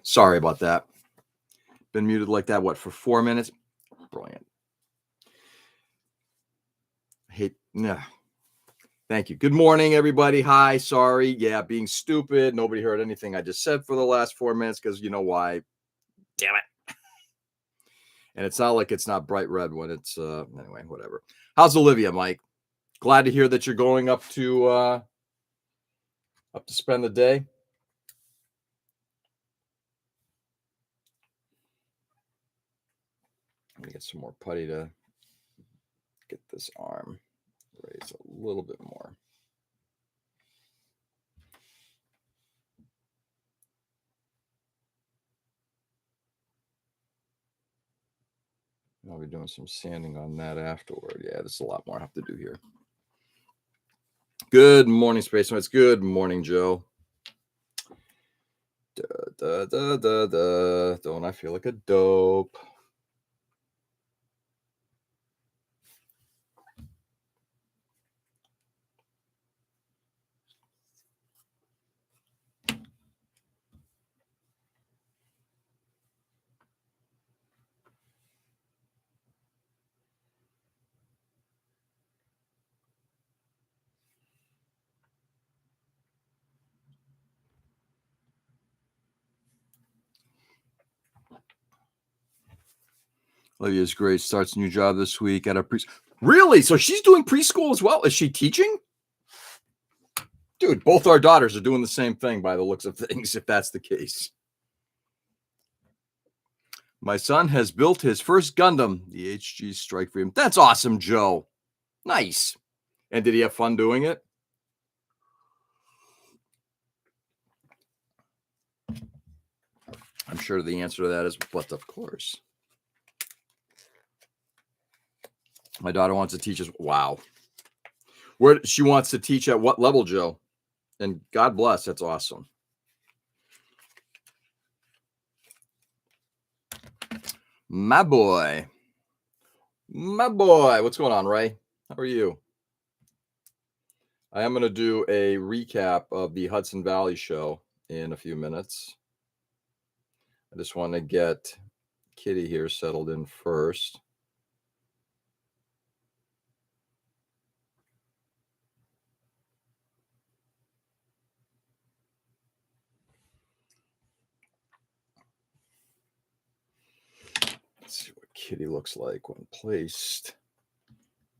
Sorry about that. Been muted like that, what, for 4 minutes? Brilliant. Nah. Thank you. Good morning, everybody. Hi, sorry. Yeah, being stupid. Nobody heard anything I just said for the last 4 minutes because you know why. Damn it. And it's not like it's not bright red when it's, anyway, whatever. How's Olivia, Mike? Glad to hear that you're going up to spend the day. Let me get some more putty to get this arm raised a little bit more. I'll be doing some sanding on that afterward. Yeah, there's a lot more I have to do here. Good morning, Space Mates. Good morning, Joe. Don't I feel like a dope? Olivia's great. Starts a new job this week at a preschool. Really? So she's doing preschool as well? Is she teaching? Dude, both our daughters are doing the same thing by the looks of things, if that's the case. My son has built his first Gundam, the HG Strike Freedom. That's awesome, Joe. Nice. And did he have fun doing it? I'm sure the answer to that is, but of course. My daughter wants to teach us. Wow. Where she wants to teach at what level, Joe? And God bless. That's awesome. My boy. What's going on, Ray? How are you? I am going to do a recap of the Hudson Valley show in a few minutes. I just want to get Kitty here settled in first. Let's see what Kitty looks like when placed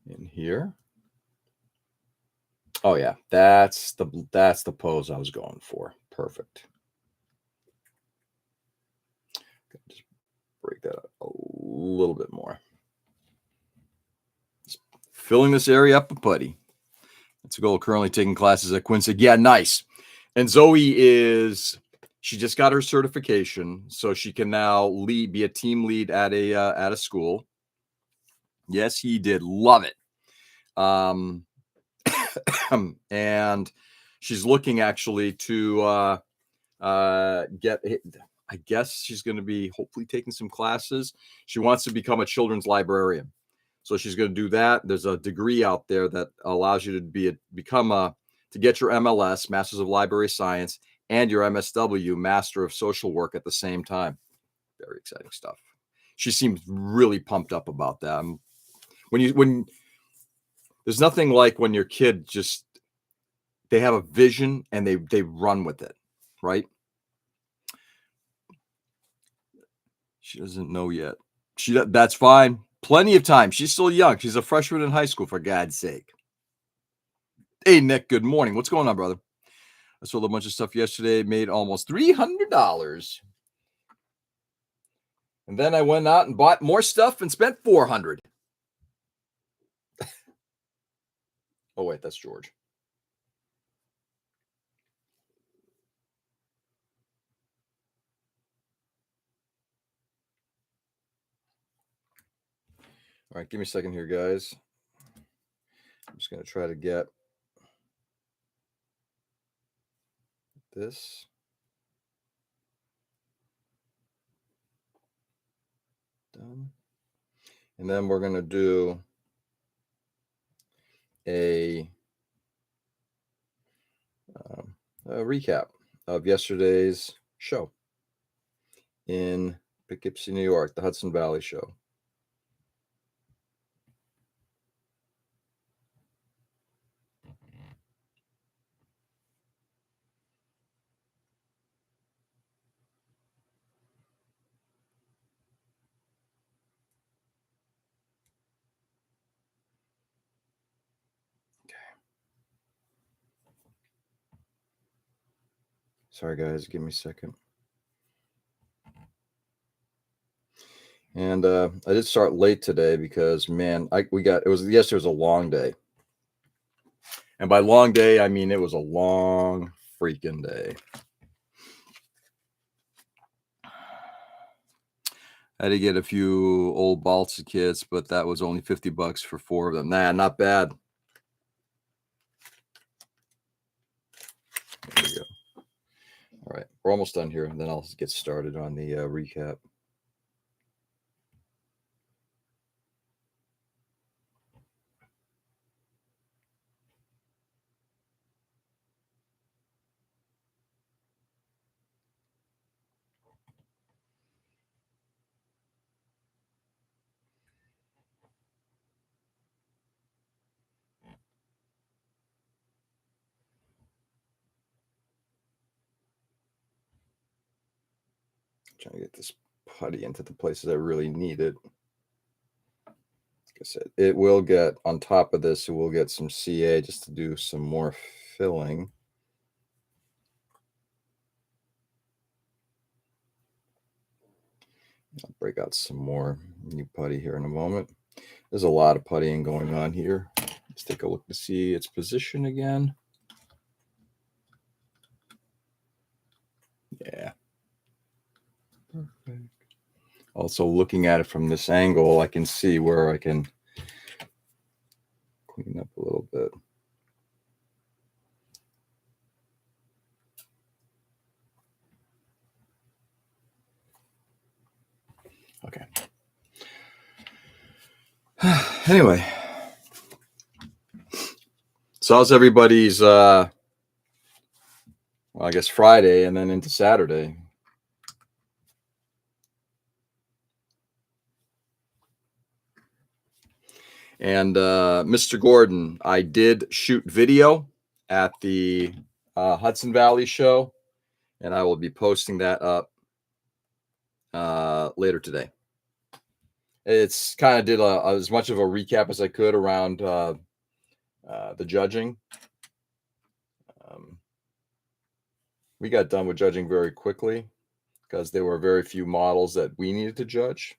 in here. Oh yeah, that's the pose I was going for. Perfect. Just break that up a little bit more. Just filling this area up with putty. That's a goal. Currently taking classes at Quincy. Yeah, nice. And Zoe she just got her certification, so she can now be a team lead at a school. Yes, he did. Love it. And she's looking actually to get. I guess she's going to be hopefully taking some classes. She wants to become a children's librarian, so she's going to do that. There's a degree out there that allows you to get your MLS, Masters of Library Science, and your MSW, Master of Social Work, at the same time. Very exciting stuff. She seems really pumped up about that. When there's nothing like when your kid they have a vision and they run with it, right? She doesn't know yet. That's fine. Plenty of time. She's still young. She's a freshman in high school, for God's sake. Hey, Nick, good morning. What's going on, brother? I sold a bunch of stuff yesterday, made almost $300. And then I went out and bought more stuff and spent $400. Oh, wait, that's George. All right, give me a second here, guys. I'm just going to try to get this. Done. And then we're going to do a recap of yesterday's show. in Poughkeepsie, New York, the Hudson Valley Show. Sorry, guys, give me a second. And I did start late today because, man, yesterday was a long day. And by long day, I mean it was a long freaking day. I had to get a few old balsa kits, but that was only $50 for 4 of them. Nah, not bad. There we go. All right, we're almost done here, and then I'll get started on the recap. Trying to get this putty into the places I really need it. Like I said, it will get on top of this. It will get some CA just to do some more filling. I'll break out some more new putty here in a moment. There's a lot of puttying going on here. Let's take a look to see its position again. Yeah. Perfect. Also, looking at it from this angle, I can see where I can clean up a little bit. Okay. Anyway, so how's everybody's well, I guess Friday and then into Saturday? And Mr. Gordon, I did shoot video at the Hudson Valley show, and I will be posting that up later today. It's kind of did as much of a recap as I could around the judging. We got done with judging very quickly because there were very few models that we needed to judge.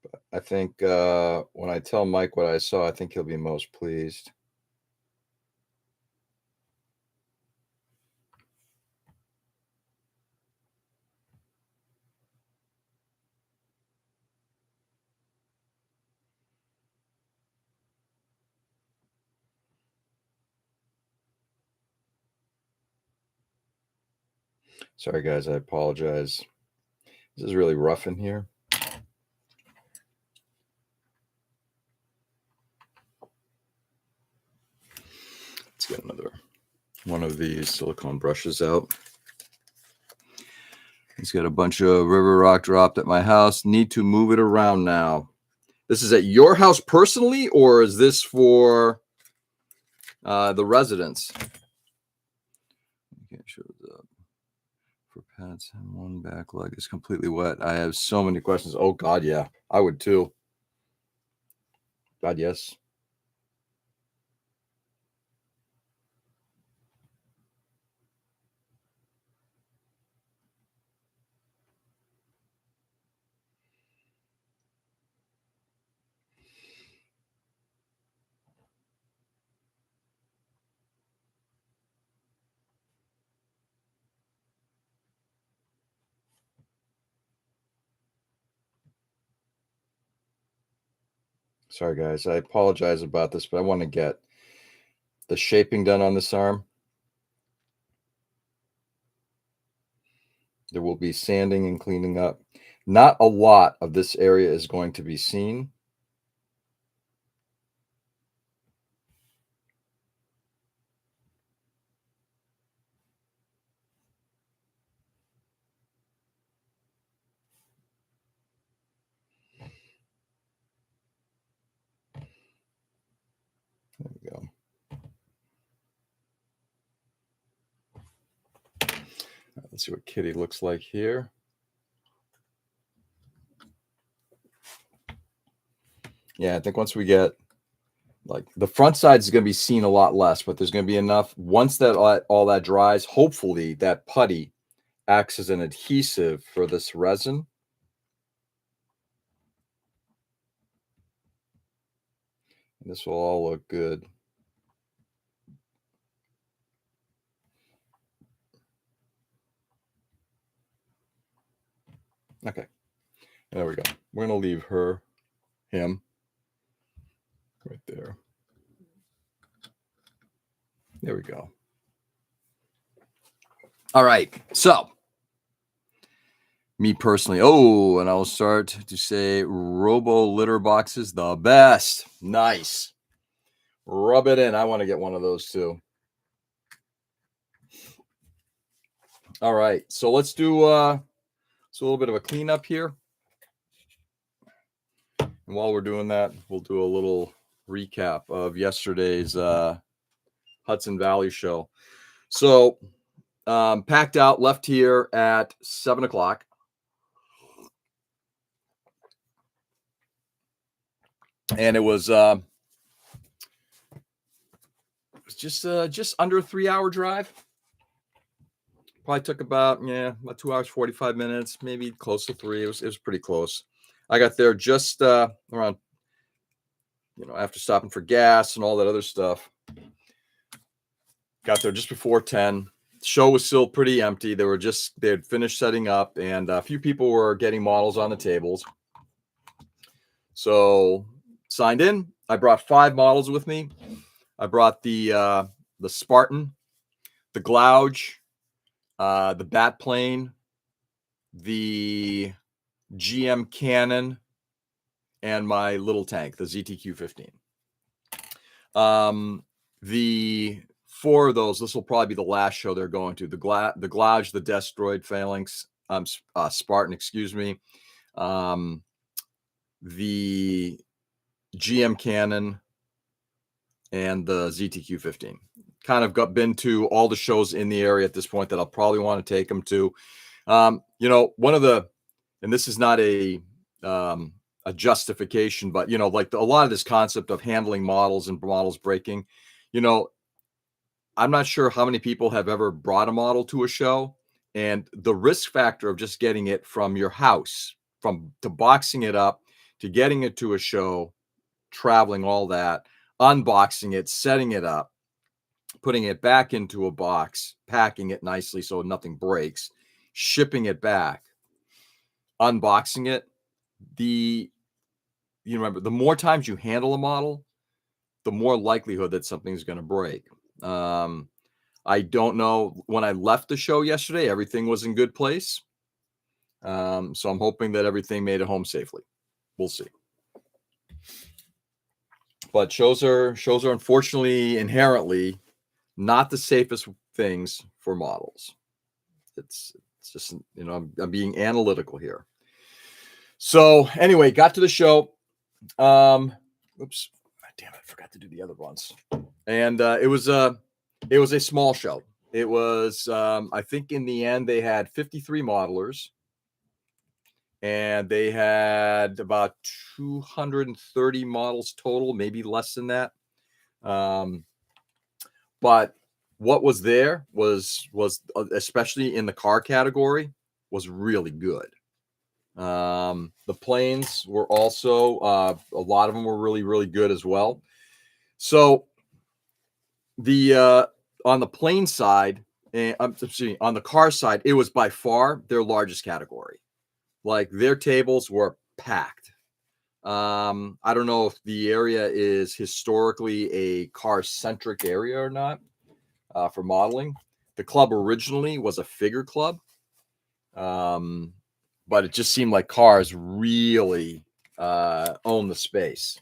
But I think when I tell Mike what I saw, I think he'll be most pleased. Sorry, guys, I apologize. This is really rough in here. Let's get another one of these silicone brushes out. He's got a bunch of river rock dropped at my house. Need to move it around now. This is at your house personally, or is this for the residents? Okay, shows up for pets, and one back leg is completely wet. I have so many questions. Oh God, yeah, I would too. God, yes. Sorry, guys. I apologize about this, but I want to get the shaping done on this arm. There will be sanding and cleaning up. Not a lot of this area is going to be seen. There we go. Let's see what Kitty looks like here. Yeah, I think once we get, like, the front side is going to be seen a lot less, but there's going to be enough once that all that dries. Hopefully that putty acts as an adhesive for this resin. And this will all look good. Okay, there we go. We're going to leave him right there. There we go. All right, so me personally, and I'll start to say Robo litter boxes, the best. Nice. Rub it in. I want to get one of those too. All right, so let's do a little bit of a cleanup here. And while we're doing that, we'll do a little recap of yesterday's Hudson Valley show. So packed out, left here at 7 o'clock. And it was just under a 3-hour drive. Probably took about 2 hours, 45 minutes, maybe close to 3. It was pretty close. I got there just around, after stopping for gas and all that other stuff. Got there just before 10. The show was still pretty empty. They had finished setting up, and a few people were getting models on the tables. So signed in. I brought 5 models with me. I brought the Spartan, the Glouge, the Bat Plane, the GM Cannon, and my little tank, the ZTQ-15. The 4 of those, this will probably be the last show they're going to. The Glouge, the Destroyed Phalanx, Spartan, excuse me. The GM Cannon, and the ZTQ-15. Kind of been to all the shows in the area at this point that I'll probably want to take them to. One of the, and this is not a justification, but like a lot of this concept of handling models and models breaking, I'm not sure how many people have ever brought a model to a show, and the risk factor of just getting it from your house, to boxing it up, to getting it to a show, traveling, all that, unboxing it, setting it up, putting it back into a box, packing it nicely so nothing breaks, shipping it back, unboxing it. Remember, the more times you handle a model, the more likelihood that something's going to break. I don't know. When I left the show yesterday, everything was in good place. So I'm hoping that everything made it home safely. We'll see. But shows are unfortunately inherently not the safest things for models. It's just, I'm being analytical here. So anyway, got to the show. Oops, damn it, I forgot to do the other ones. And it was a small show. It was, I think in the end they had 53 modelers. And they had about 230 models total, maybe less than that. But what was there was especially in the car category, was really good. The planes were also a lot of them were really, really good as well. So the on the plane side, on the car side, it was by far their largest category. Like, their tables were packed. I don't know if the area is historically a car-centric area or not for modeling. The club originally was a figure club. But it just seemed like cars really own the space.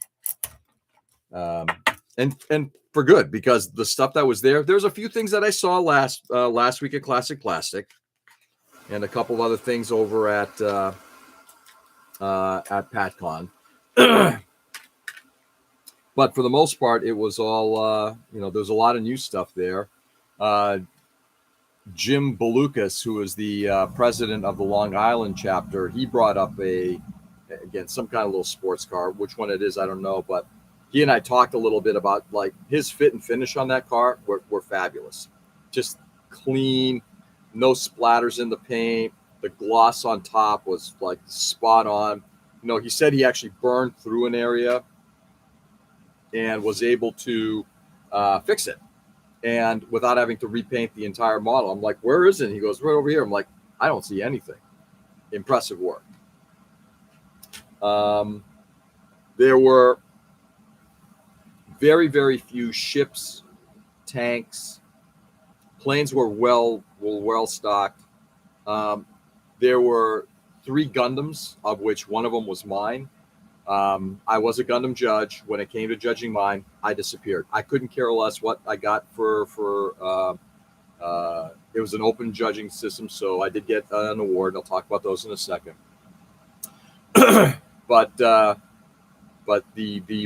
And for good, because the stuff that was there's a few things that I saw last week at Classic Plastic, and a couple of other things over at PatCon. But for the most part, it was all there's a lot of new stuff there. Jim Belucas, who is the president of the Long Island chapter, he brought up some kind of little sports car. Which one it is, I don't know, but he and I talked a little bit about like his fit and finish on that car were fabulous. Just clean, no splatters in the paint. The gloss on top was like spot on. He said he actually burned through an area and was able to fix it, and without having to repaint the entire model. I'm like, where is it? He goes, right over here. I'm like, I don't see anything. Impressive work. There were very, very few ships, tanks, planes were well stocked. There were 3 Gundams, of which one of them was mine. I was a Gundam judge. When it came to judging mine, I disappeared. I couldn't care less what I got for it was an open judging system, so I did get an award. I'll talk about those in a second. But the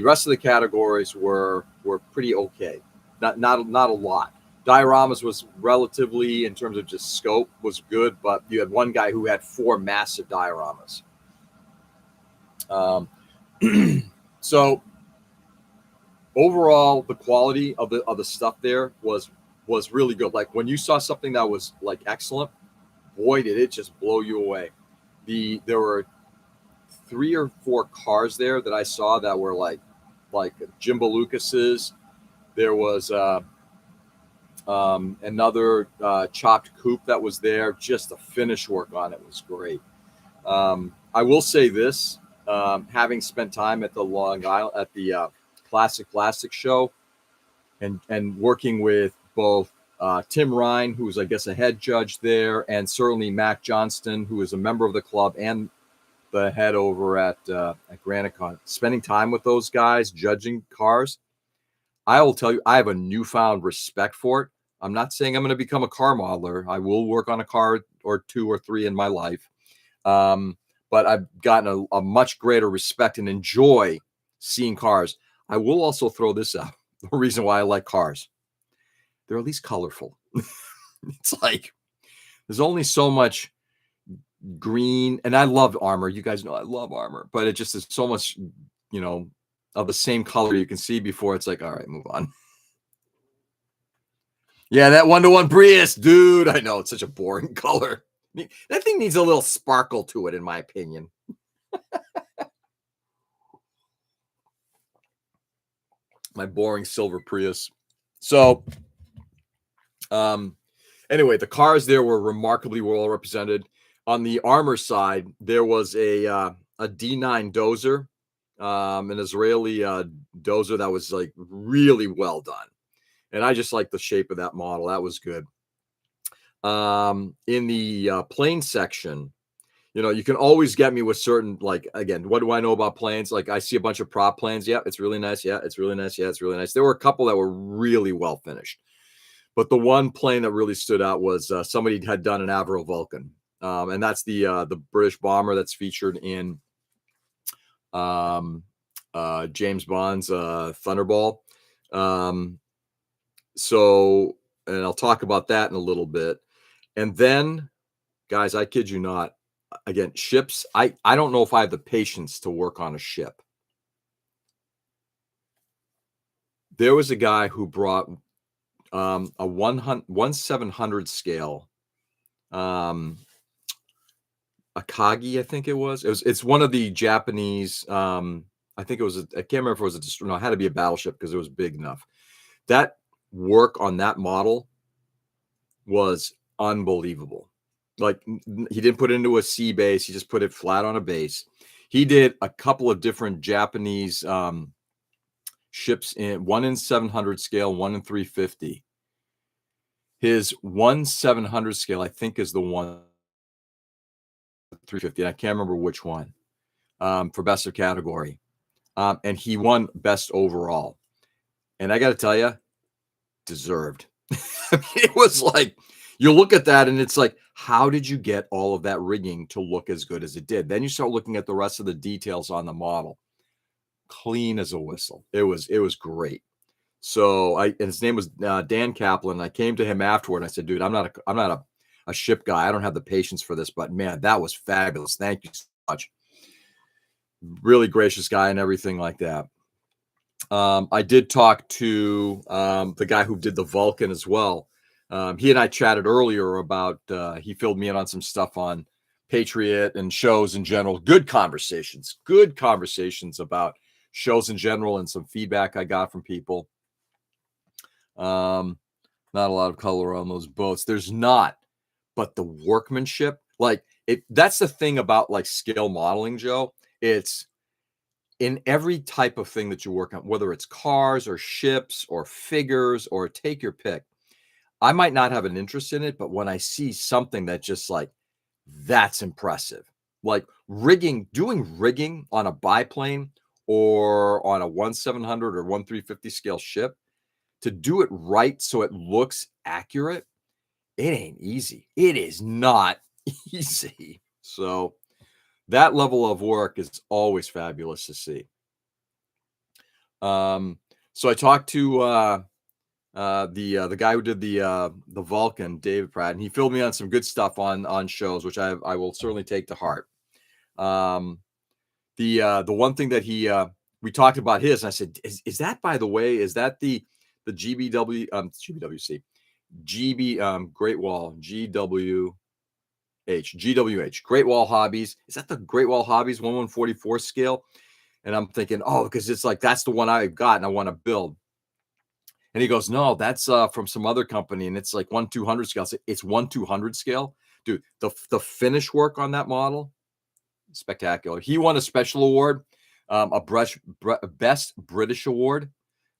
rest of the categories were pretty okay. Not a lot. Dioramas was relatively, in terms of just scope, was good, but you had one guy who had 4 massive dioramas. So overall, the quality of the stuff there was really good. Like when you saw something that was like excellent, boy, did it just blow you away. There were 3 or 4 cars there that I saw that were like Jim Belucas's. There was another chopped coupe that was there. Just the finish work on it was great. I will say this, having spent time at the Long Island at the Classic Plastic show, and working with both Tim Ryan, who's I guess a head judge there, and certainly Mac Johnston, who is a member of the club and the head over at Granicon, spending time with those guys judging cars, I will tell you, I have a newfound respect for it. I'm not saying I'm going to become a car modeler. I will work on a car or 2 or 3 in my life. But I've gotten a much greater respect and enjoy seeing cars. I will also throw this out. The reason why I like cars, they're at least colorful. It's like there's only so much green, and I love armor. You guys know I love armor, but it just is so much, of the same color you can see before it's like, all right, move on. Yeah, that 1-to-1 Prius, dude. I know it's such a boring color. That thing needs a little sparkle to it, in my opinion. My boring silver Prius. So, anyway, the cars there were remarkably well represented. On the armor side, there was a D9 dozer, an Israeli dozer that was like really well done. And I just like the shape of that model. That was good. In the plane section, you can always get me with certain, like, again, what do I know about planes? Like I see a bunch of prop planes. Yeah, it's really nice. Yeah, it's really nice. Yeah, it's really nice. There were a couple that were really well finished. But the one plane that really stood out was somebody had done an Avro Vulcan. And that's the British bomber that's featured in James Bond's Thunderball. So, and I'll talk about that in a little bit. And then, guys, I kid you not, again, ships, I don't know if I have the patience to work on a ship. There was a guy who brought a 1/700 scale Akagi, I think it was. It's one of the Japanese. I think it was. I can't remember if it was no, it had to be a battleship because it was big enough. That work on that model was unbelievable. Like he didn't put it into a sea base; he just put it flat on a base. He did a couple of different Japanese ships one in 700 scale, one in 350. His 1/700 scale, I think, is the one 350, and I can't remember which one, for best of category. And he won best overall. And I got to tell you, deserved. It was like, you look at that and it's like, how did you get all of that rigging to look as good as it did? Then you start looking at the rest of the details on the model. Clean as a whistle. It was great. So and his name was Dan Kaplan. I came to him afterward and I said, dude, I'm not a ship guy. I don't have the patience for this, but man, that was fabulous. Thank you so much. Really gracious guy and everything like that. I did talk to the guy who did the Vulcan as well. He and I chatted earlier about, he filled me in on some stuff on Patriot and shows in general. Good conversations about shows in general and some feedback I got from people. Not a lot of color on those boats. There's not, but the workmanship, like that's the thing about like scale modeling, Joe. It's in every type of thing that you work on, whether it's cars or ships or figures or take your pick. I might not have an interest in it, but when I see something that just like, that's impressive, like doing rigging on a biplane or on a 1/700 or 1/350 scale ship, to do it right so it looks accurate, it ain't easy. It is not easy. So that level of work is always fabulous to see. So I talked to the guy who did the Vulcan, David Pratt, and he filled me on some good stuff on shows, which I will certainly take to heart. The one thing that we talked about his, and I said, is that, by the way, is that the GBWC Great Wall GWH Great Wall Hobbies? Is that the Great Wall Hobbies 1/144 scale? And I'm thinking, oh, because it's like, that's the one I've got and I want to build. And he goes, no, that's from some other company, and it's like 1/200 scale. It's 1/200 scale, dude. The finish work on that model, spectacular. He won a special award, best British award,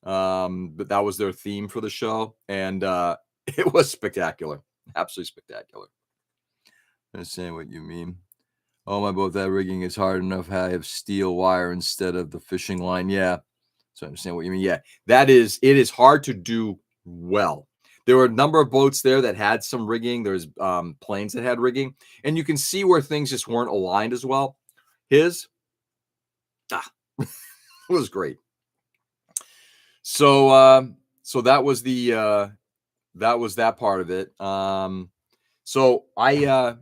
but that was their theme for the show, and it was spectacular, absolutely spectacular. I understand what you mean. Oh, my boat, that rigging is hard enough. I have steel wire instead of the fishing line. Yeah. So I understand what you mean. Yeah, it is hard to do well. There were a number of boats there that had some rigging. There's planes that had rigging, and you can see where things just weren't aligned as well. His, it was great. So so that was that part of it. So I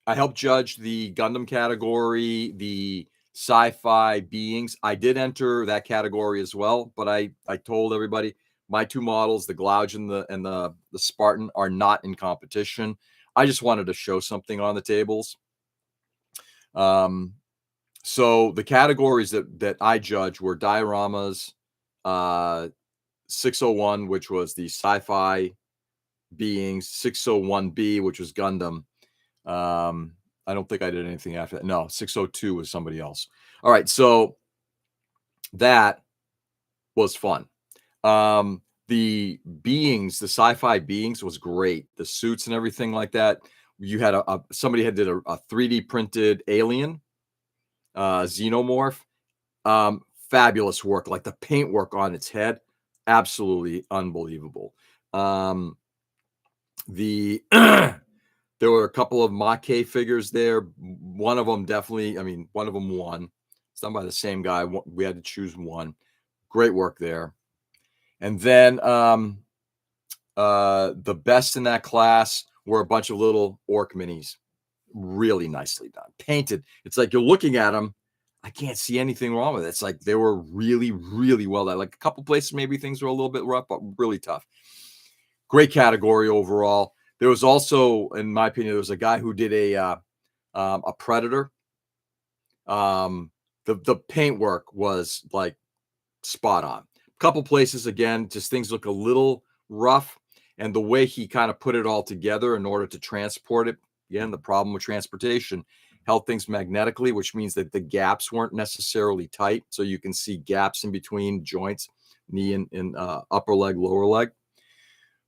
helped judge the Gundam category, the sci-fi beings. I did enter that category as well, but I told everybody my two models, the Glouge and the Spartan, are not in competition. I just wanted to show something on the tables. So the categories that I judged were dioramas, 601, which was the sci-fi beings, 601B, which was Gundam. I don't think I did anything after that. No, 602 was somebody else. All right, so that was fun. The beings, the sci-fi beings, was great. The suits and everything like that. You had somebody had did a 3D printed alien, xenomorph. Fabulous work. Like the paint work on its head, absolutely unbelievable. There were a couple of Maquet figures there. One of them definitely, one of them won. It's done by the same guy. We had to choose one. Great work there. And then the best in that class were a bunch of little orc minis. Really nicely done. Painted. It's like you're looking at them. I can't see anything wrong with it. It's like they were really, really well done. Like a couple places, maybe things were a little bit rough, but really tough. Great category overall. There was also, in my opinion, there was a guy who did a Predator. The paint work was like spot on. A couple places, again, just things look a little rough, and the way he kind of put it all together in order to transport it. Again, the problem with transportation, held things magnetically, which means that the gaps weren't necessarily tight, so you can see gaps in between joints, knee and upper leg, lower leg.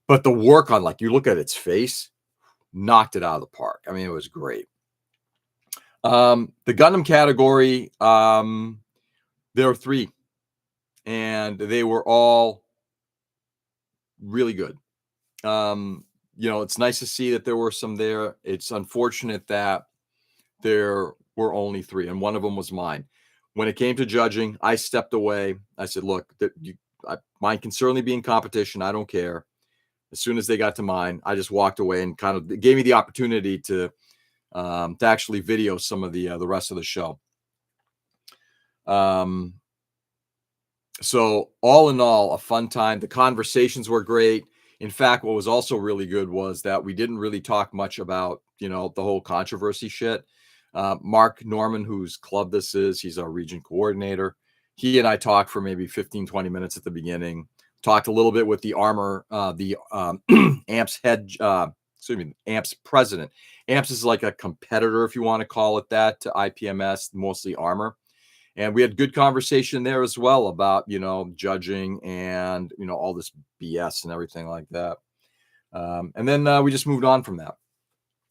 But the work on, like, you look at its face, knocked it out of the park. It was great. The Gundam category, there were 3, and they were all really good. It's nice to see that there were some there. It's unfortunate that there were only 3, and one of them was mine. When it came to judging, I stepped away. I said, look, mine can certainly be in competition. I don't care. As soon as they got to mine, I just walked away, and kind of gave me the opportunity to actually video some of the rest of the show. So all in all, a fun time. The conversations were great. In fact, what was also really good was that we didn't really talk much about, the whole controversy shit. Mark Norman, whose club this is, he's our region coordinator. He and I talked for maybe 15, 20 minutes at the beginning. Talked a little bit with the AMPS head, AMPS president. AMPS is like a competitor, if you want to call it that, to IPMS, mostly armor. And we had good conversation there as well about, judging and, all this BS and everything like that. And then we just moved on from that.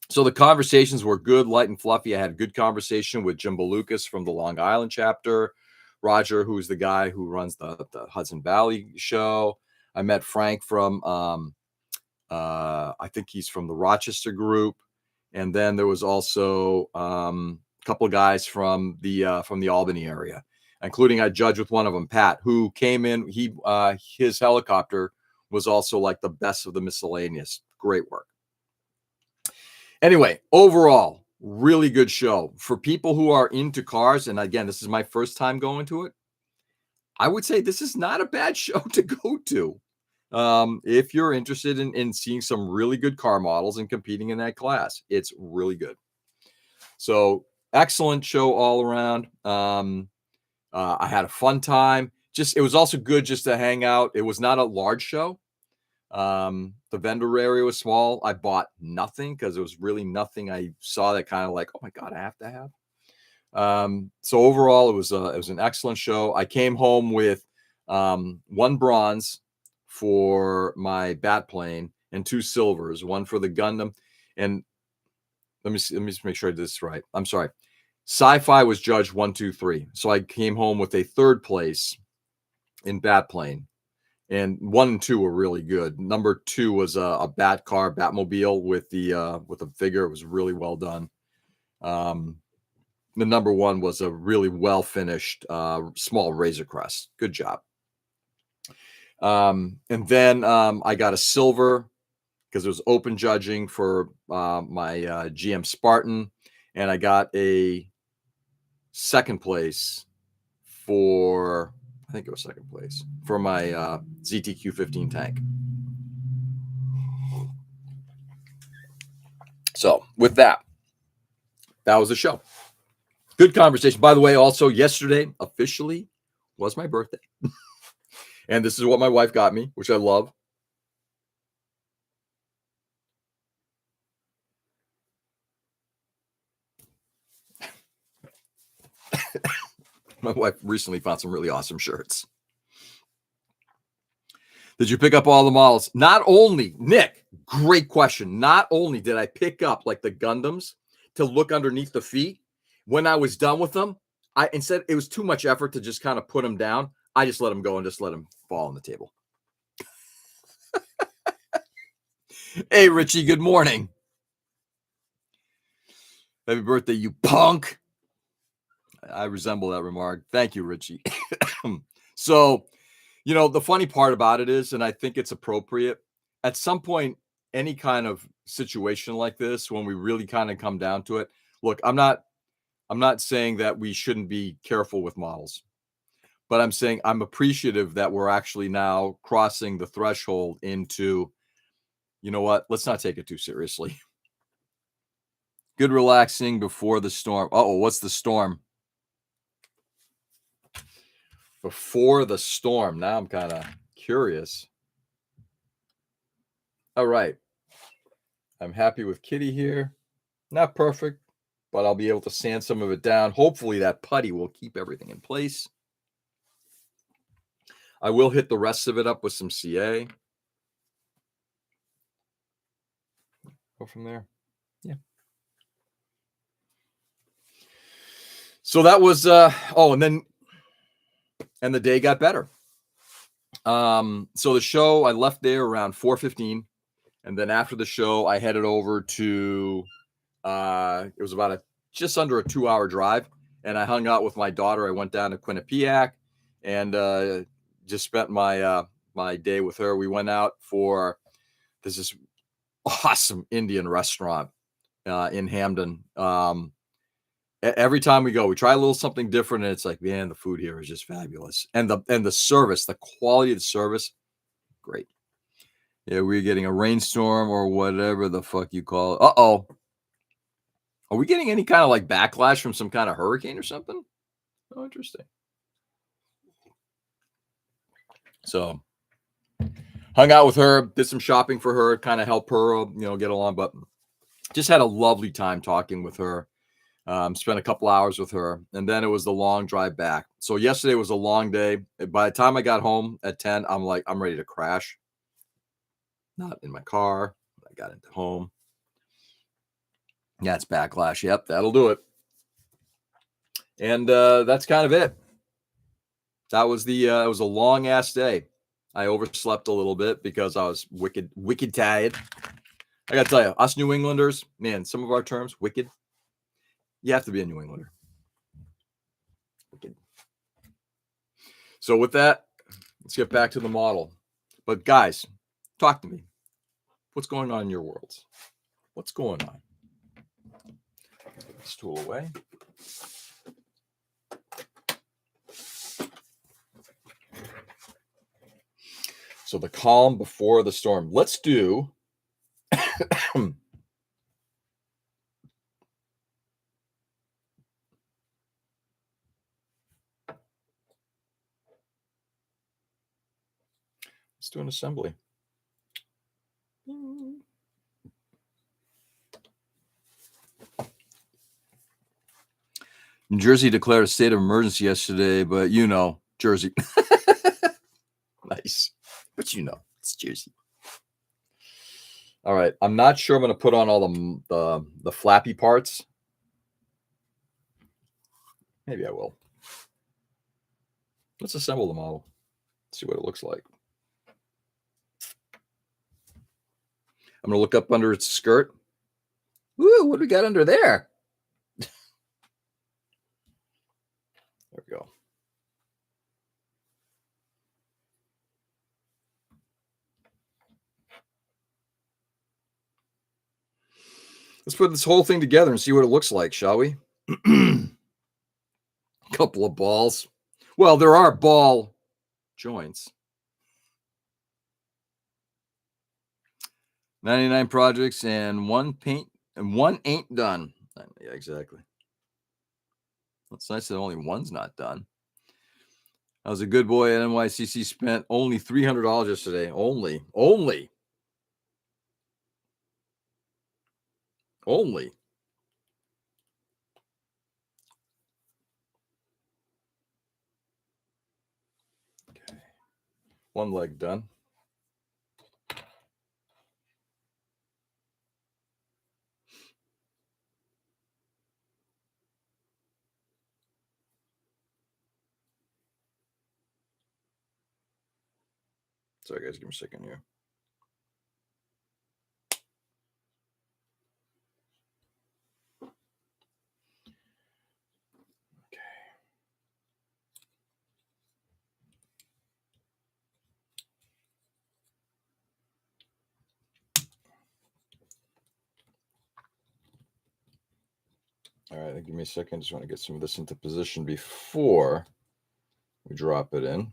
So the conversations were good, light and fluffy. I had a good conversation with Jimbo Lucas from the Long Island chapter, Roger, who's the guy who runs the Hudson Valley show. I met Frank from, I think he's from the Rochester group. And then there was also a couple of guys from the Albany area, including I judged with one of them, Pat, who came in. His helicopter was also like the best of the miscellaneous. Great work. Anyway, overall, really good show. For people who are into cars, and again, this is my first time going to it, I would say this is not a bad show to go to. If you're interested in seeing some really good car models and competing in that class, it's really good. So excellent show all around. I had a fun time. It was also good just to hang out. It was not a large show. The vendor area was small. I bought nothing because there was really nothing I saw that kind of like, oh my God, I have to have. So overall, it was an excellent show. I came home with 1 bronze for my bat plane and 2 silvers, one for the Gundam. And let me just make sure I did this right. I'm sorry. Sci-Fi was judged 1, 2, 3. So I came home with a 3rd place in bat plane. And 1 and 2 were really good. Number 2 was a Batmobile with the figure. It was really well done. The number 1 was a really well finished small Razor Crest. Good job. And then I got a silver because it was open judging for my GM Spartan, and I got a 2nd place for. I think it was 2nd place for my ZTQ-15 tank. So with that was the show. Good conversation. By the way, also yesterday officially was my birthday. And this is what my wife got me, which I love. My wife recently found some really awesome shirts. Did you pick up all the models? Not only, Nick, great question. Not only did I pick up like the Gundams to look underneath the feet, when I was done with them, instead it was too much effort to just kind of put them down. I just let them go and just let them fall on the table. Hey, Richie, good morning. Happy birthday, you punk. I resemble that remark. Thank you, Richie. So, the funny part about it is, and I think it's appropriate, at some point, any kind of situation like this, when we really kind of come down to it, look, I'm not saying that we shouldn't be careful with models, but I'm saying I'm appreciative that we're actually now crossing the threshold into, you know what, let's not take it too seriously. Good relaxing before the storm. Uh-oh, what's the storm? Before the storm. Now I'm kind of curious. All right. I'm happy with Kitty here. Not perfect, but I'll be able to sand some of it down. Hopefully that putty will keep everything in place. I will hit the rest of it up with some CA. Go from there. Yeah. So that was and the day got better. So the show, I left there around 4:15, and then after the show I headed over to it was about just under a 2-hour drive, and I hung out with my daughter. I went down to Quinnipiac and just spent my day with her. We went out for this awesome Indian restaurant in Hamden. Every time we go, we try a little something different, and it's like, man, the food here is just fabulous, and the service, the quality of the service, great. Yeah, we're getting a rainstorm or whatever the fuck you call it. Uh-oh. Are we getting any kind of like backlash from some kind of hurricane or something? Oh, interesting. So hung out with her, did some shopping for her, kind of help her, get along, but just had a lovely time talking with her. Spent a couple hours with her, and then it was the long drive back. So yesterday was a long day. By the time I got home at 10, I'm like, I'm ready to crash. Not in my car. I got into home. Yeah, it's backlash. Yep, that'll do it. And that's kind of it. That was it was a long ass day. I overslept a little bit because I was wicked tired. I gotta tell you, us New Englanders, man, some of our terms, wicked. You have to be a New Englander. Wicked. So with that, let's get back to the model. But guys, talk to me. What's going on in your worlds? What's going on? Put this tool away. So the calm before the storm. Let's do let's do an assembly. New Jersey declared a state of emergency yesterday, but Jersey. Nice. But it's Jersey. All right. I'm not sure I'm going to put on all the flappy parts. Maybe I will. Let's assemble the model. See what it looks like. I'm going to look up under its skirt. Ooh, what do we got under there? There we go. Let's put this whole thing together and see what it looks like, shall we? Couple of balls. Well, there are ball joints. 99 projects and one ain't done. Yeah, exactly. It's nice that only one's not done. I was a good boy at NYCC, spent only $300 yesterday. Only. Okay. One leg done. Sorry, guys, give me a second here. All right, give me a second. Just want to get some of this into position before we drop it in.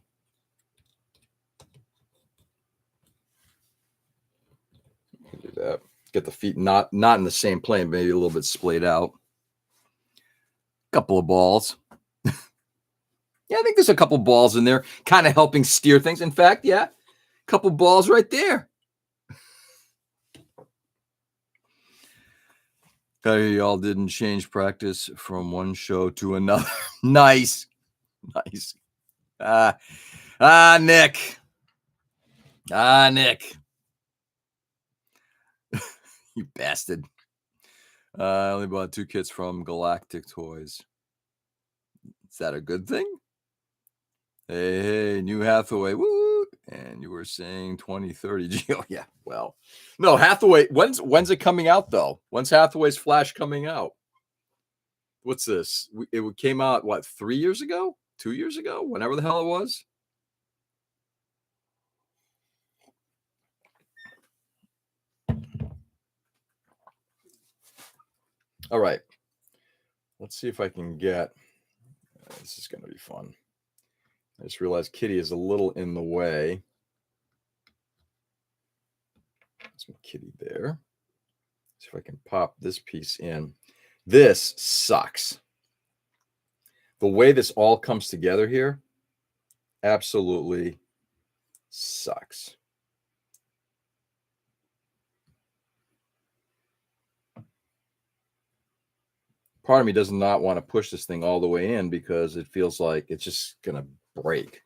Do that. Get the feet not in the same plane, maybe a little bit splayed out. Couple of balls. Yeah, I think there's a couple balls in there, kind of helping steer things. In fact, yeah, a couple balls right there. Y'all didn't change practice from one show to another. Nice. Nick. Nick. You bastard. I only bought 2 kits from Galactic Toys. Is that a good thing? Hey, New Hathaway, woo! And you were saying 2030. Oh, yeah. Well, no, Hathaway. When's it coming out though? When's Hathaway's Flash coming out? What's this? It came out what, 3 years ago? 2 years ago? Whenever the hell it was. All right. Let's see if I can get. This is going to be fun. I just realized Kitty is a little in the way. Some Kitty there. See if I can pop this piece in. This sucks. The way this all comes together here absolutely sucks. Part of me does not want to push this thing all the way in because it feels like it's just going to break.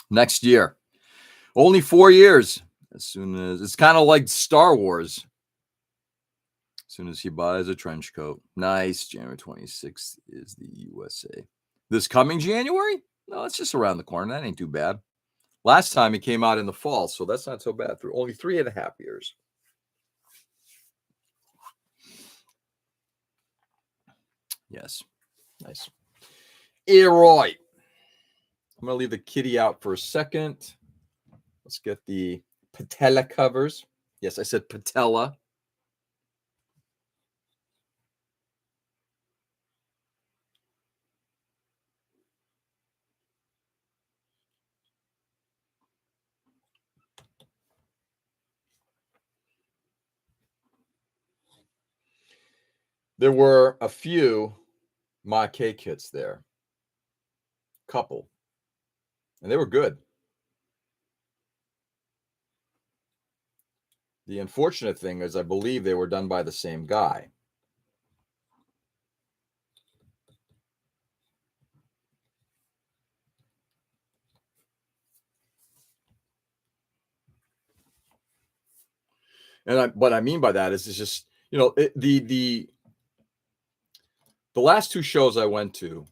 Next year. Only 4 years. As soon as it's kind of like Star Wars. As soon as he buys a trench coat. Nice. January 26th is the USA. This coming January? No, it's just around the corner. That ain't too bad. Last time it came out in the fall, so that's not so bad. Through only 3.5 years. Yes. Nice. Right. I'm going to leave the Kitty out for a second. Let's get the patella covers. Yes, I said patella. There were a few Maquet kits there. Couple. And they were good. The unfortunate thing is I believe they were done by the same guy. And what I mean by that is it's just, the last two shows I went to,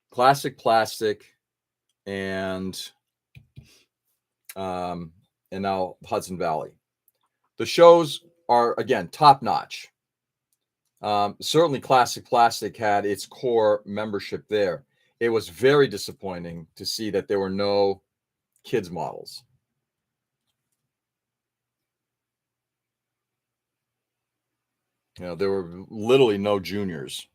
Classic Plastic and now Hudson Valley. The shows are, again, top notch. Certainly Classic Plastic had its core membership there. It was very disappointing to see that there were no kids models. There were literally no juniors.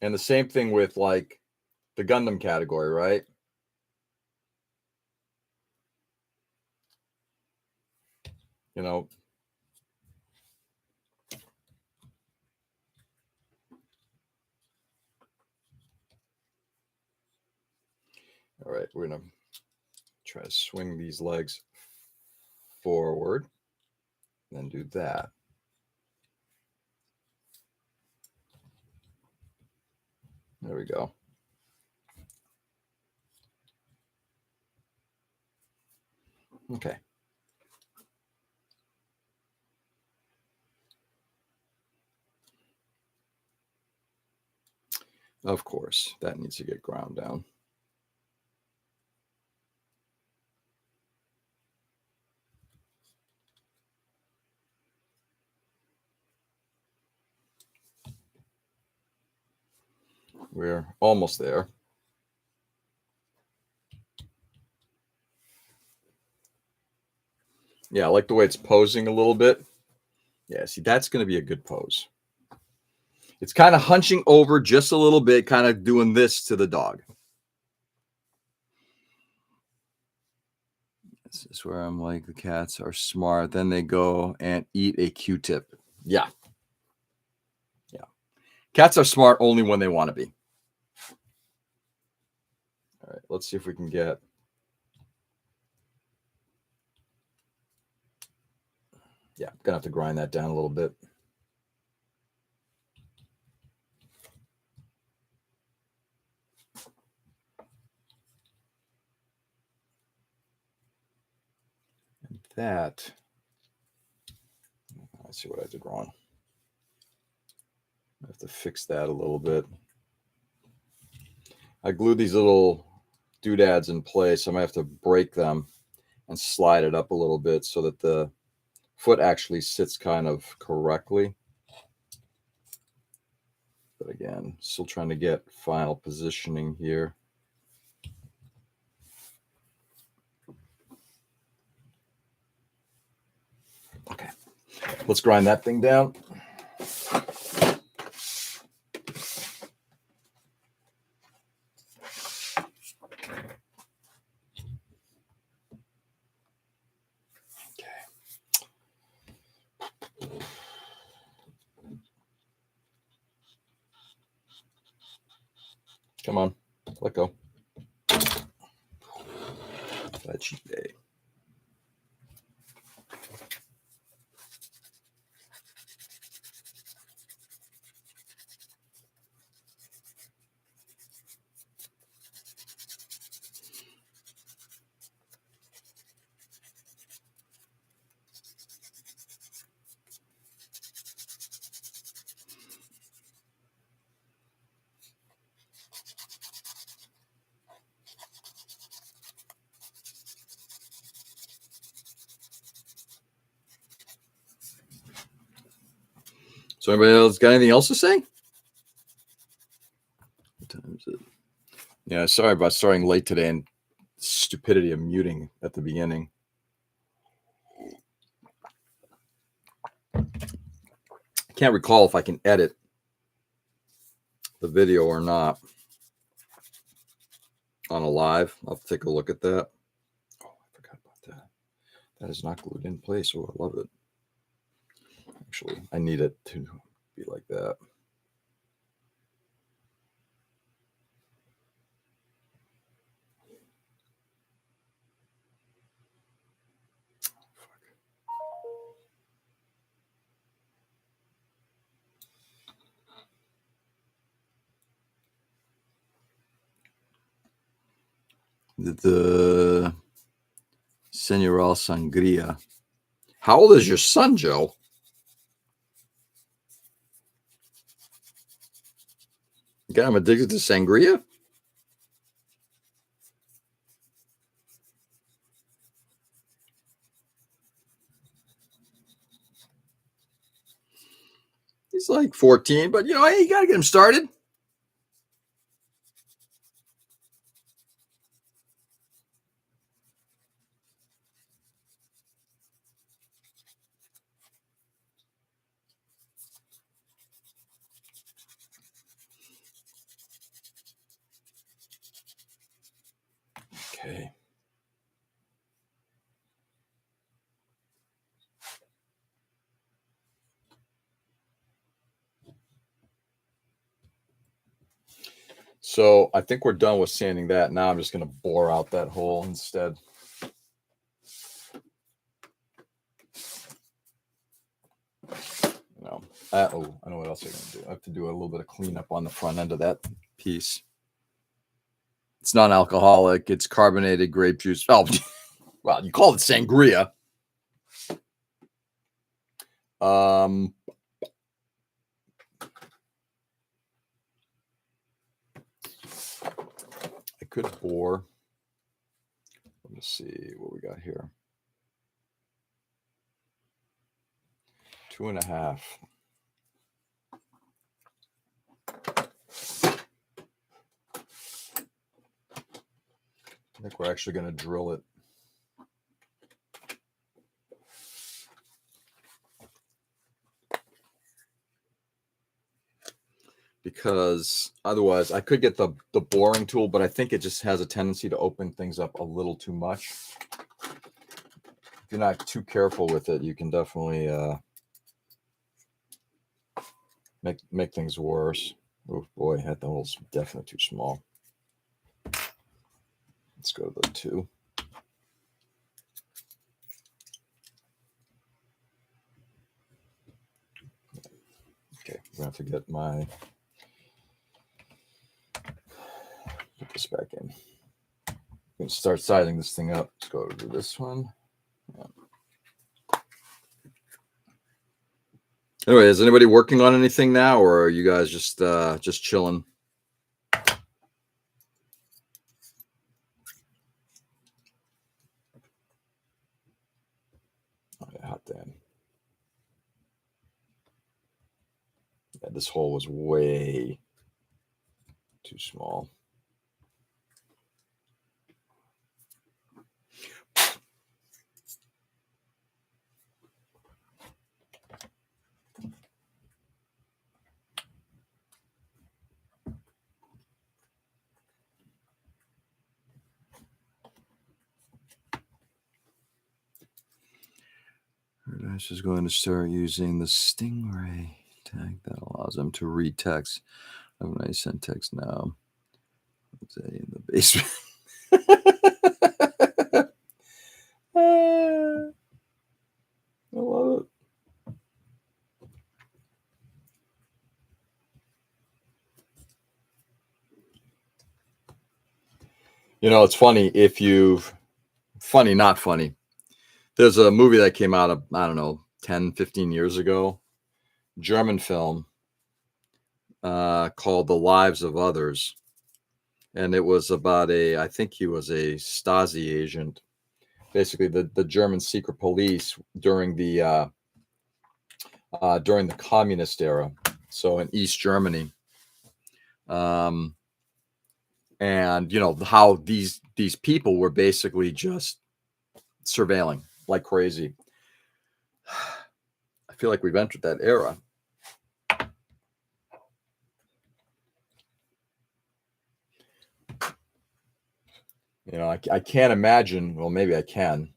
And the same thing with like the Gundam category, right? All right, we're going to try to swing these legs forward, then do that. There we go. Okay. Of course, that needs to get ground down. We're almost there. Yeah, I like the way it's posing a little bit. Yeah, see, that's going to be a good pose. It's kind of hunching over just a little bit, kind of doing this to the dog. This is where I'm like, the cats are smart. Then they go and eat a Q-tip. Yeah. Yeah. Cats are smart only when they want to be. All right, let's see if we can get. Yeah, I'm going to have to grind that down a little bit. And that. Let's see what I did wrong. I have to fix that a little bit. I glued these little doodads in place. I'm gonna have to break them and slide it up a little bit so that the foot actually sits kind of correctly. But again, still trying to get final positioning here. Okay, let's grind that thing down. Come on, let go. That cheap day. So anybody else got anything else to say? What time is it? Yeah, sorry about starting late today and stupidity of muting at the beginning. I can't recall if I can edit the video or not on a live. I'll take a look at that. Oh, I forgot about that. That is not glued in place. Oh, I love it. Actually, I need it to be like that. The Señoral Sangria. How old is your son, Joe? You got him addicted to sangria? He's like 14, but you know, hey, you got to get him started. Okay. So I think we're done with sanding that. Now I'm just going to bore out that hole instead. No. Oh, I know what else I'm going to do. I have to do a little bit of cleanup on the front end of that piece. It's non-alcoholic. It's carbonated grape juice. Oh, well, you call it sangria. I could bore. Let me see what we got here. 2.5. I think we're actually going to drill it. Because otherwise I could get the boring tool, but I think it just has a tendency to open things up a little too much. If you're not too careful with it, you can definitely make things worse. Oh boy, that hole's definitely too small. Let's go to the 2. Okay, I'm gonna have to get my put this back in. I'm gonna start sizing this thing up. Let's go to this one. Yeah. Anyway, is anybody working on anything now, or are you guys just chilling? Oh, yeah, hot damn. Yeah, this hole was way too small. Paradise is going to start using the Stingray tag that allows them to read text. When I send text now, let's say in the basement. I love it. You know, it's funny if you've funny, not funny. There's a movie that came out of, I don't know, 10, 15 years ago, German film called The Lives of Others. And it was about I think he was a Stasi agent, basically the German secret police during the communist era. So in East Germany. And you know how these people were basically just surveilling like crazy. I feel like we've entered that era. You know, I can't imagine. Well, maybe I can.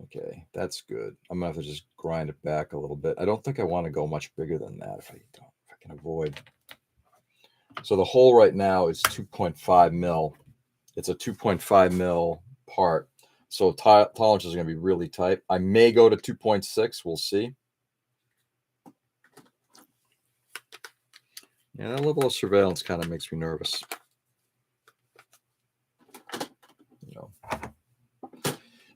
Okay, that's good. I'm gonna have to just grind it back a little bit. I don't think I want to go much bigger than that if I can avoid. So the hole right now is 2.5 mil. It's a 2.5 mil part. So tolerances are going to be really tight. I may go to 2.6. We'll see. Yeah, that level of surveillance kind of makes me nervous. You know,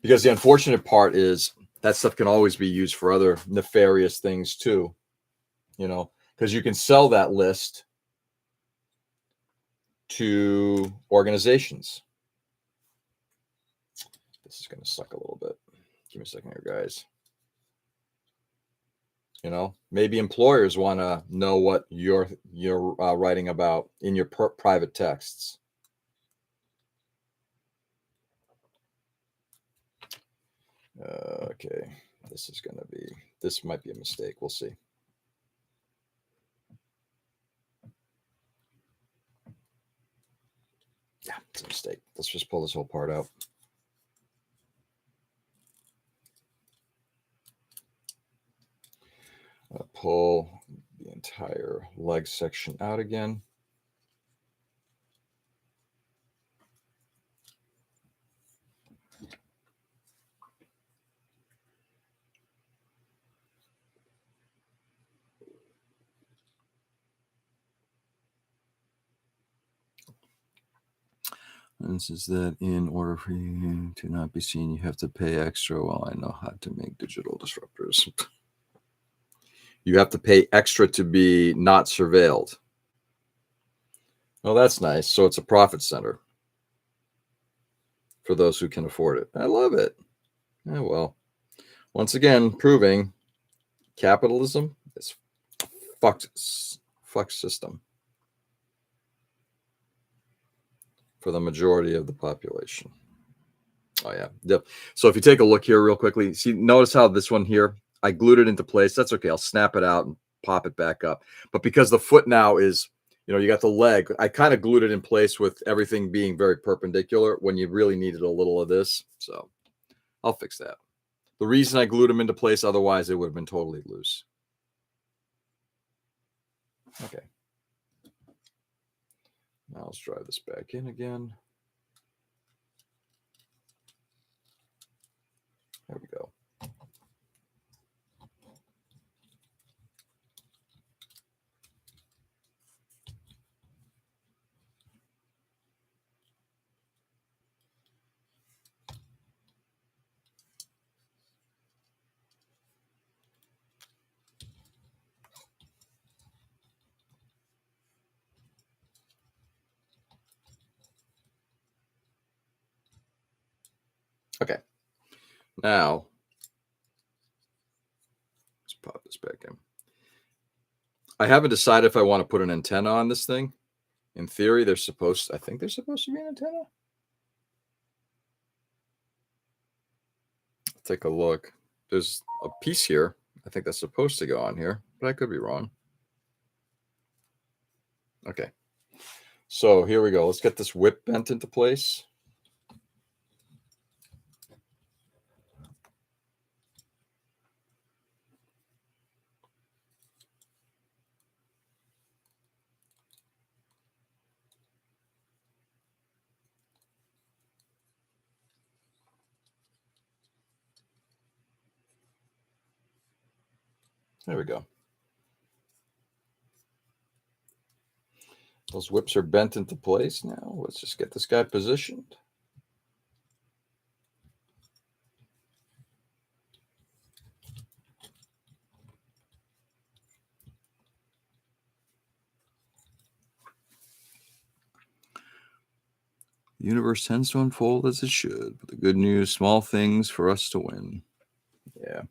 because the unfortunate part is that stuff can always be used for other nefarious things too. You know, because you can sell that list to organizations. This is going to suck a little bit. Give me a second here, guys. You know, maybe employers want to know what you're writing about in your private texts. Okay, this might be a mistake. We'll see. Yeah, it's a mistake. Let's just pull this whole part out. Pull the entire leg section out again. And this is that in order for you to not be seen, you have to pay extra. Well, I know how to make digital disruptors. You have to pay extra to be not surveilled. Well, that's nice. So it's a profit center for those who can afford it. I love it. Yeah, well, once again, proving capitalism is fucked system for the majority of the population. Oh yeah. Yep. So if you take a look here real quickly, see, notice how this one here, I glued it into place. That's okay. I'll snap it out and pop it back up. But because the foot now is, you know, you got the leg, I kind of glued it in place with everything being very perpendicular when you really needed a little of this. So I'll fix that. The reason I glued them into place, otherwise it would have been totally loose. Okay. Now let's drive this back in again. There we go. Okay. Now, let's pop this back in. I haven't decided if I want to put an antenna on this thing. In theory, I think they're supposed to be an antenna. Take a look. There's a piece here. I think that's supposed to go on here, but I could be wrong. Okay. So here we go. Let's get this whip bent into place. There we go. Those whips are bent into place now. Let's just get this guy positioned. The universe tends to unfold as it should, but the good news, small things for us to win. Yeah.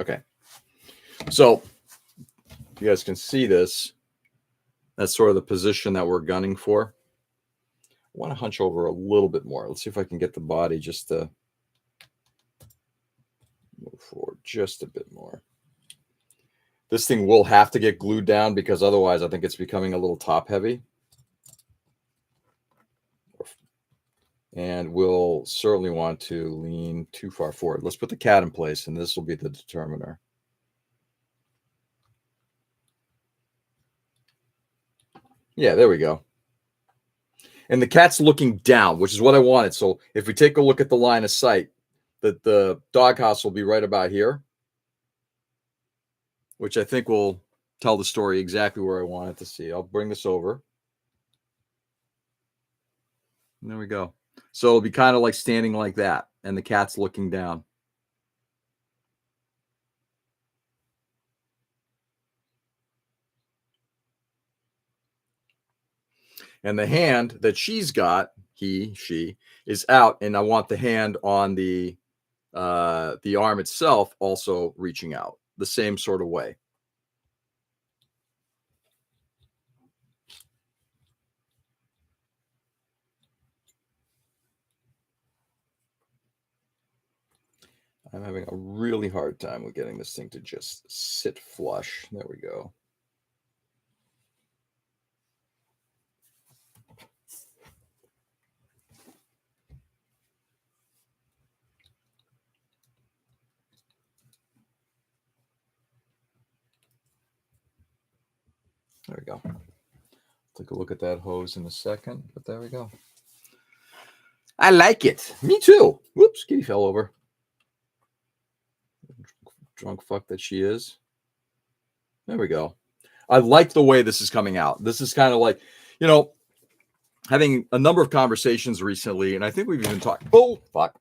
Okay. So you guys can see this. That's sort of the position that we're gunning for. I want to hunch over a little bit more. Let's see if I can get the body just to move forward just a bit more. This thing will have to get glued down because otherwise I think it's becoming a little top heavy. And we'll certainly want to lean too far forward. Let's put the cat in place, and this will be the determiner. Yeah, there we go. And the cat's looking down, which is what I wanted. So if we take a look at the line of sight, the doghouse will be right about here, which I think will tell the story exactly where I want it to see. I'll bring this over. And there we go. So it'll be kind of like standing like that, and the cat's looking down. And the hand that she's got, she is out, and I want the hand on the arm itself also reaching out the same sort of way. I'm having a really hard time with getting this thing to just sit flush. There we go. There we go. Take a look at that hose in a second, but there we go. I like it. Me too. Whoops, kitty fell over. Drunk fuck that she is. There we go. I like the way this is coming out. This is kind of like, you know, having a number of conversations recently, and I think we've even talked. Oh, fuck.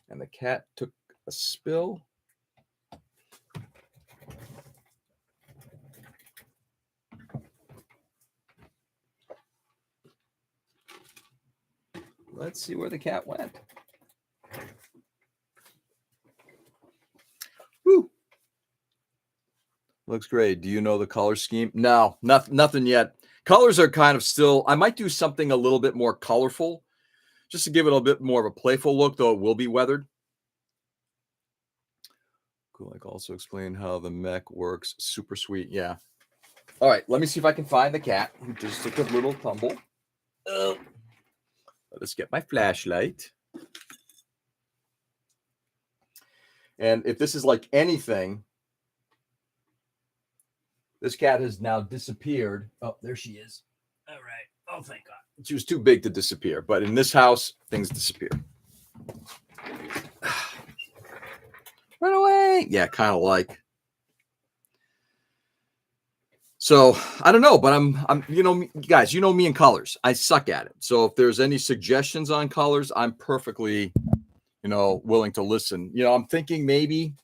And the cat took a spill. Let's see where the cat went. Woo. Looks great. Do you know the color scheme? No, nothing yet. Colors are kind of still, I might do something a little bit more colorful just to give it a bit more of a playful look, though it will be weathered. Cool. I can also explain how the mech works. Super sweet. Yeah. All right. Let me see if I can find the cat who just took a little tumble. Let's get my flashlight. And if this is like anything, this cat has now disappeared. Oh, there she is. All right. Oh, thank God. She was too big to disappear. But in this house, things disappear. Run away. Yeah, kind of like. So I don't know, but guys, you know me in colors. I suck at it. So if there's any suggestions on colors, I'm perfectly, willing to listen. I'm thinking maybe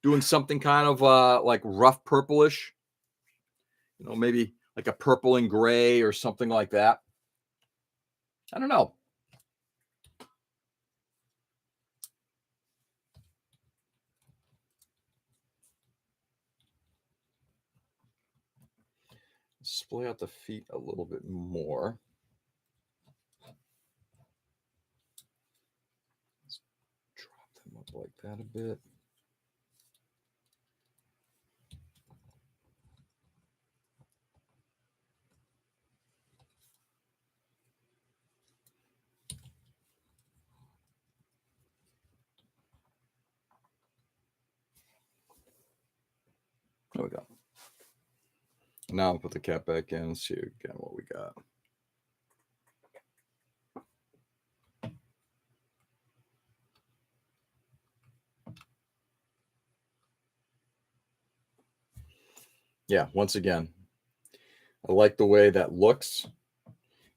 doing something kind of like rough purplish, maybe like a purple and gray or something like that. I don't know. Splay out the feet a little bit more. Let's drop them up like that a bit. There we go. Now I'll put the cap back in and see again what we got. Yeah, once again, I like the way that looks.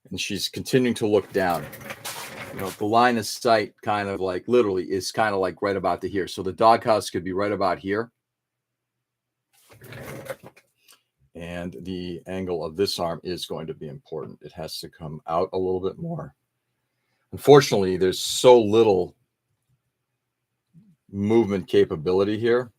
And she's continuing to look down. The line of sight kind of like literally is kind of like right about to here. So the doghouse could be right about here. And the angle of this arm is going to be important. It has to come out a little bit more. Unfortunately, there's so little movement capability here.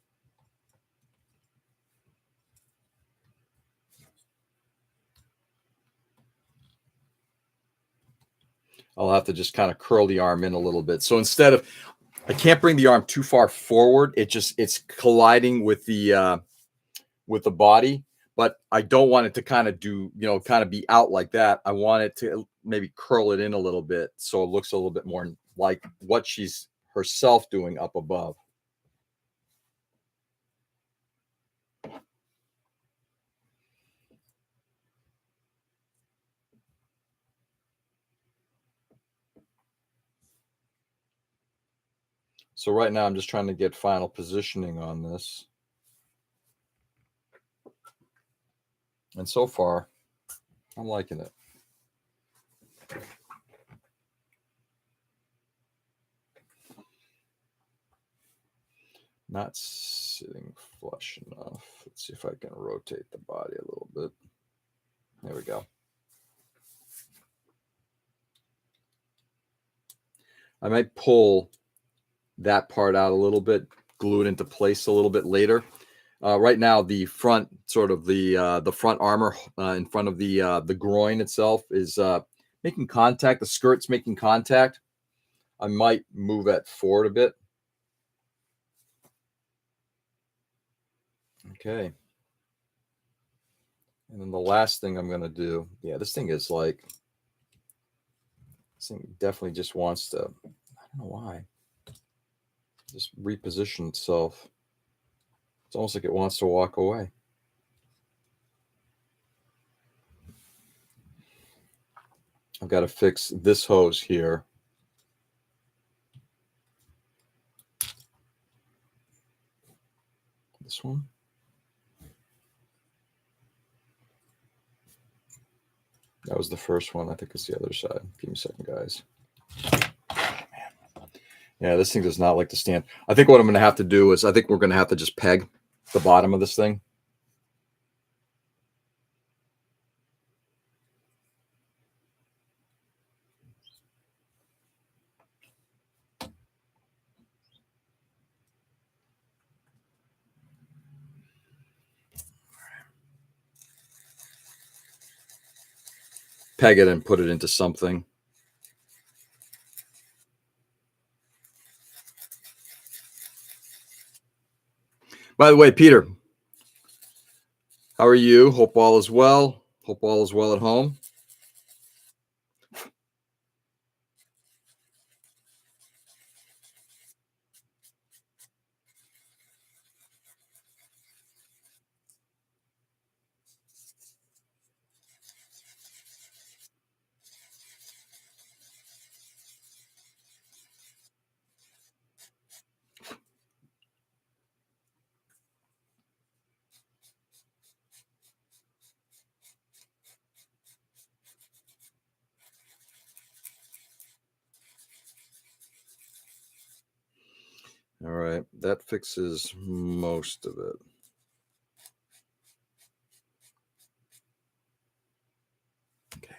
I'll have to just kind of curl the arm in a little bit. So instead of, I can't bring the arm too far forward. It's colliding with the body, but I don't want it to kind of kind of be out like that. I want it to maybe curl it in a little bit so it looks a little bit more like what she's herself doing up above. So right now I'm just trying to get final positioning on this. And so far, I'm liking it. Not sitting flush enough. Let's see if I can rotate the body a little bit. There we go. I might pull that part out a little bit, glue it into place a little bit later. Right now, the front, sort of the front armor in front of the groin itself is making contact. The skirt's making contact. I might move that forward a bit. Okay. And then the last thing I'm going to do, this thing definitely just wants to, I don't know why, just reposition itself. It's almost like it wants to walk away. I've got to fix this hose here. This one. That was the first one. I think it's the other side. Give me a second, guys. Yeah, this thing does not like to stand. I think what I'm going to have to do is I think we're going to have to just peg the bottom of this thing. Peg it and put it into something. By the way, Peter, how are you? Hope all is well. Hope all is well at home. All right, that fixes most of it. Okay.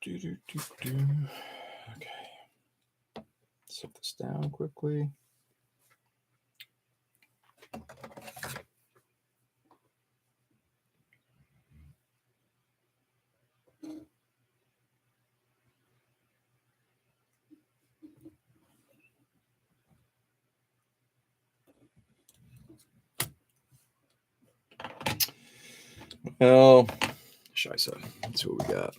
Okay. Set this down quickly. Well, scheiße. Let's see what we got.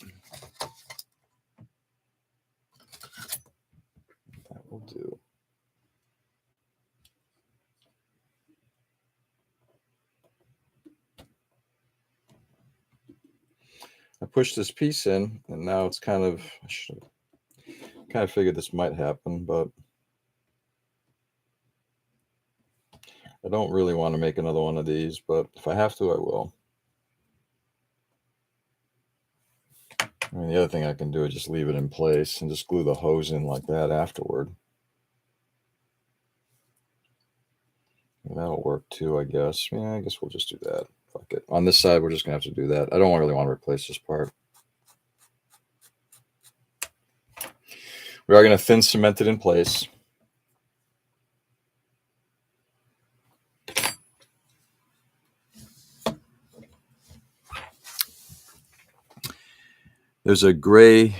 That will do. I pushed this piece in, and now it's kind of, I should kind of figured this might happen, but I don't really want to make another one of these, but if I have to, I will. I mean, the other thing I can do is just leave it in place and just glue the hose in like that afterward. And that'll work too, I guess. Yeah, I guess we'll just do that. Fuck it. On this side, we're just going to have to do that. I don't really want to replace this part. We are going to thin cement it in place. There's a gray,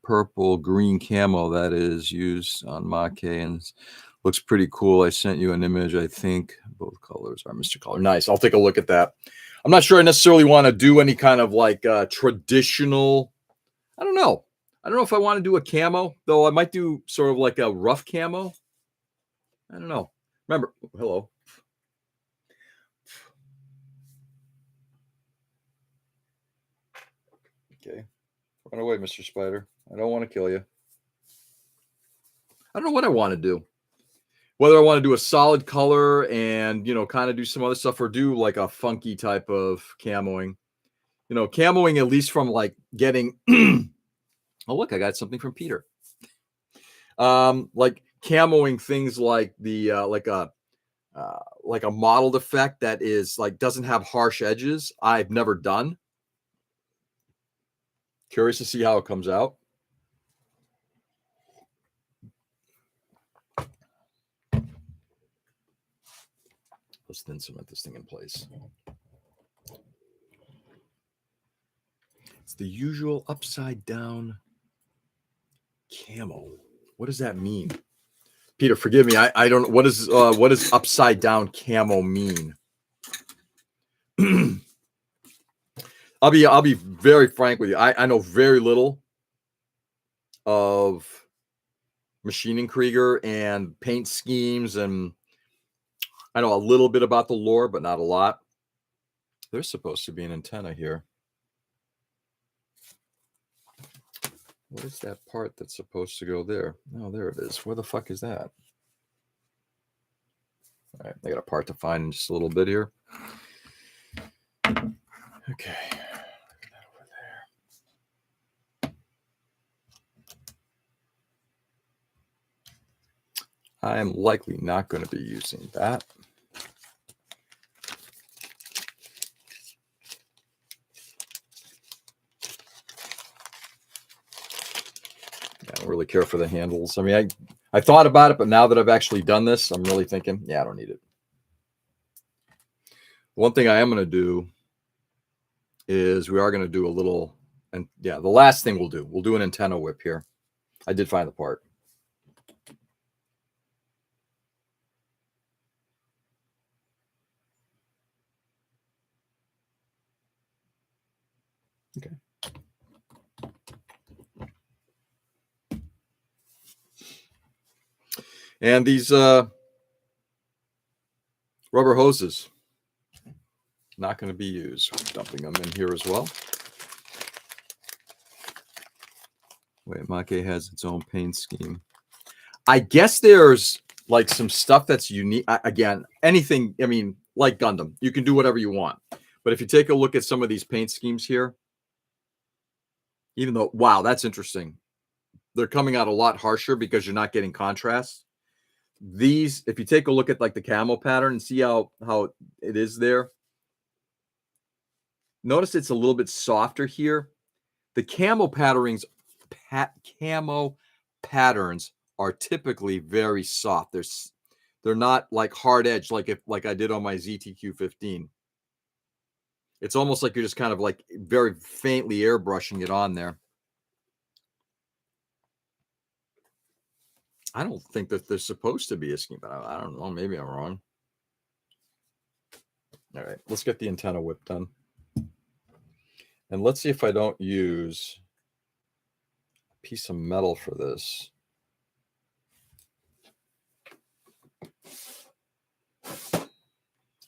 purple, green camo that is used on Make, and looks pretty cool. I sent you an image. I think both colors are Mr. Color. Nice. I'll take a look at that. I'm not sure I necessarily want to do any kind of like traditional. I don't know. I don't know if I want to do a camo, though. I might do sort of like a rough camo. I don't know. Remember, hello. Okay. Run away, Mr. Spider. I don't want to kill you. I don't know what I want to do. Whether I want to do a solid color and, you know, kind of do some other stuff or do like a funky type of camoing. You know, camoing at least from like getting oh, look, I got something from Peter. Like camoing things like the like a modeled effect that is like doesn't have harsh edges. I've never done. Curious to see how it comes out. Let's then cement this thing in place. It's the usual upside down camo. What does that mean? Peter, forgive me. I don't know. What does upside down camo mean? I'll be very frank with you. I know very little of machining Krieger and paint schemes, and I know a little bit about the lore, but not a lot. There's supposed to be an antenna here. What is that part that's supposed to go there? Oh, there it is. Where the fuck is that? All right, I got a part to find in just a little bit here. Okay. That over there. I am likely not going to be using that. I don't really care for the handles. I mean, I thought about it, but now that I've actually done this, I'm really thinking, yeah, I don't need it. One thing I am going to do is we are going to do a little, and yeah, the last thing we'll do an antenna whip here. I did find the part. Okay. And these Rubber hoses. Not going to be used. We're dumping them in here as well. Wait, Make has its own paint scheme. I guess there's like some stuff that's unique. Again, anything, I mean, like Gundam, you can do whatever you want. But if you take a look at some of these paint schemes here, even though, wow, that's interesting. They're coming out a lot harsher because you're not getting contrast. These, if you take a look at like the camo pattern and see how it is there, notice it's a little bit softer here. The camo patterns are typically very soft. They're not like hard edge like I did on my ZTQ-15. It's almost like you're just kind of like very faintly airbrushing it on there. I don't think that there's supposed to be a scheme, but I don't know. Maybe I'm wrong. All right, let's get the antenna whip done. And let's see if I don't use a piece of metal for this.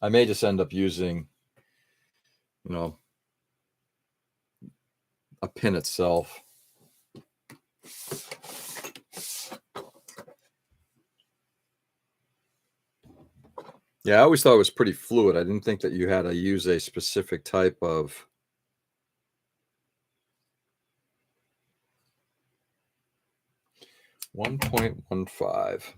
I may just end up using, you know, a pin itself. Yeah, I always thought it was pretty fluid. I didn't think that you had to use a specific type of 1.15.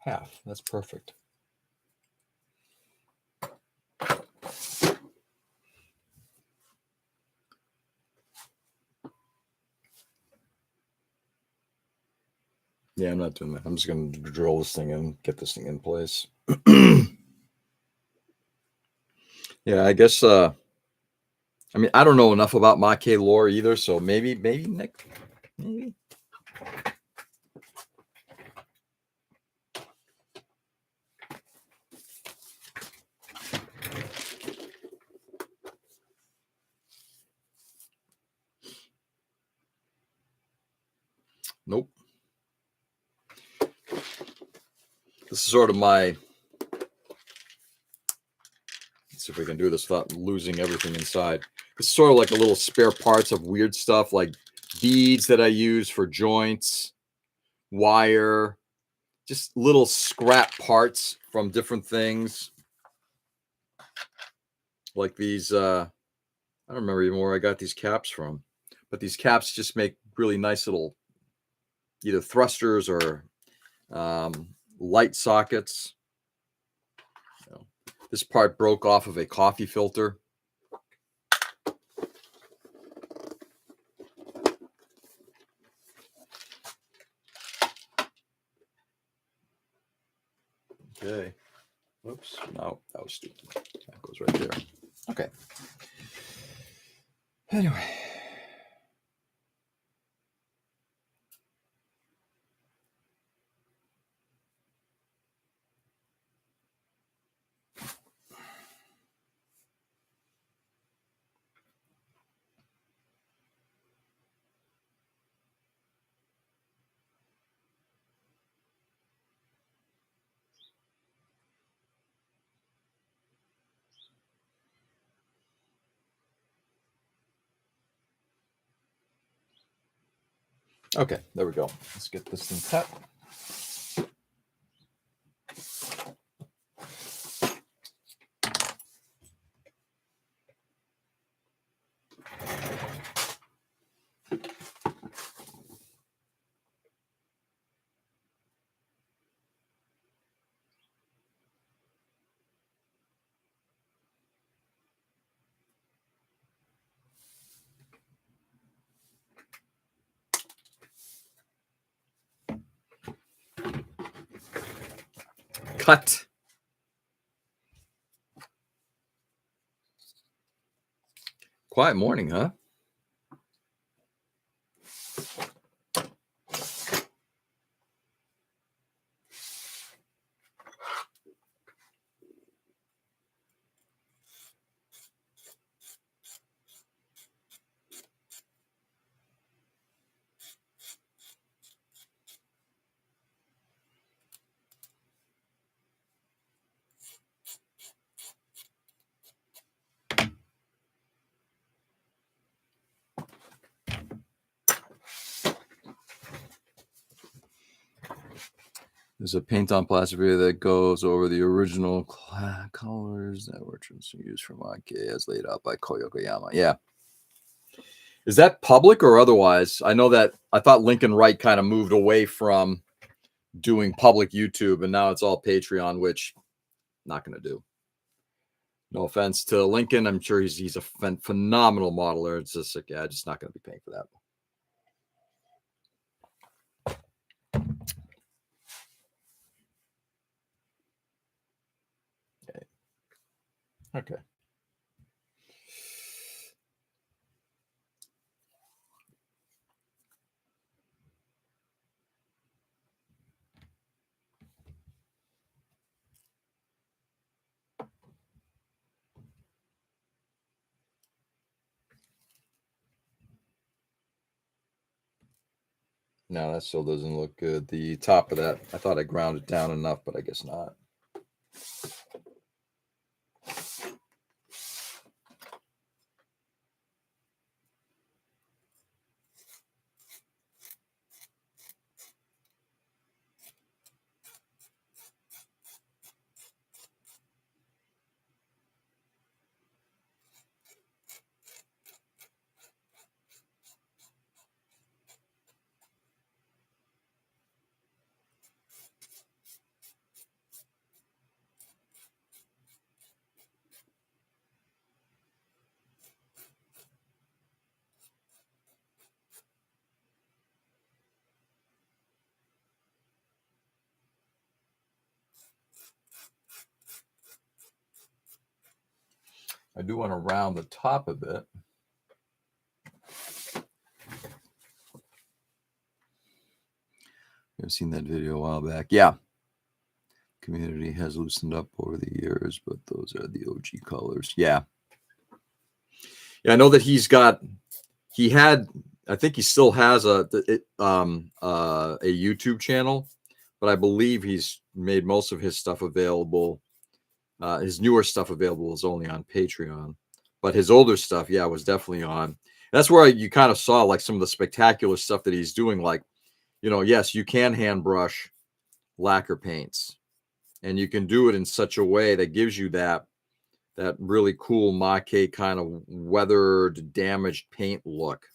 Half. That's perfect. Yeah, I'm not doing that. I'm just going to drill this thing in, get this thing in place. Yeah, I guess, I mean, I don't know enough about Make lore either, so maybe Nick, maybe. Nope. This is sort of my, let's see if we can do this without losing everything inside. It's sort of like a little spare parts of weird stuff like beads that I use for joints, wire, just little scrap parts from different things. Like these, I don't remember even where I got these caps from, but these caps just make really nice little either thrusters or light sockets. You know, this part broke off of a coffee filter. Okay. Whoops. No, that was stupid. That goes right there. Okay. Anyway. Okay, there we go. Let's get this thing cut. Cut. Quiet morning, huh? There's a paint on plastic video that goes over the original colors that were used for Monkey as laid out by Koyokoyama. Yeah. Is that public or otherwise? I know that I thought Lincoln Wright kind of moved away from doing public YouTube and now it's all Patreon, which not going to do. No offense to Lincoln. I'm sure he's a phenomenal modeler. It's just like, yeah, just not going to be paying for that. Okay. No, that still doesn't look good. The top of that, I thought I ground it down enough, but I guess not. I do want to round the top a bit. I've seen that video a while back. Yeah. Community has loosened up over the years, but those are the OG colors. Yeah. Yeah, I know that I think he still has a YouTube channel, but I believe he's made most of his stuff available. His newer stuff available is only on Patreon, but his older stuff, yeah, was definitely on. That's where you kind of saw like some of the spectacular stuff that he's doing. Like, yes, you can hand brush lacquer paints, and you can do it in such a way that gives you that really cool maquet kind of weathered, damaged paint look.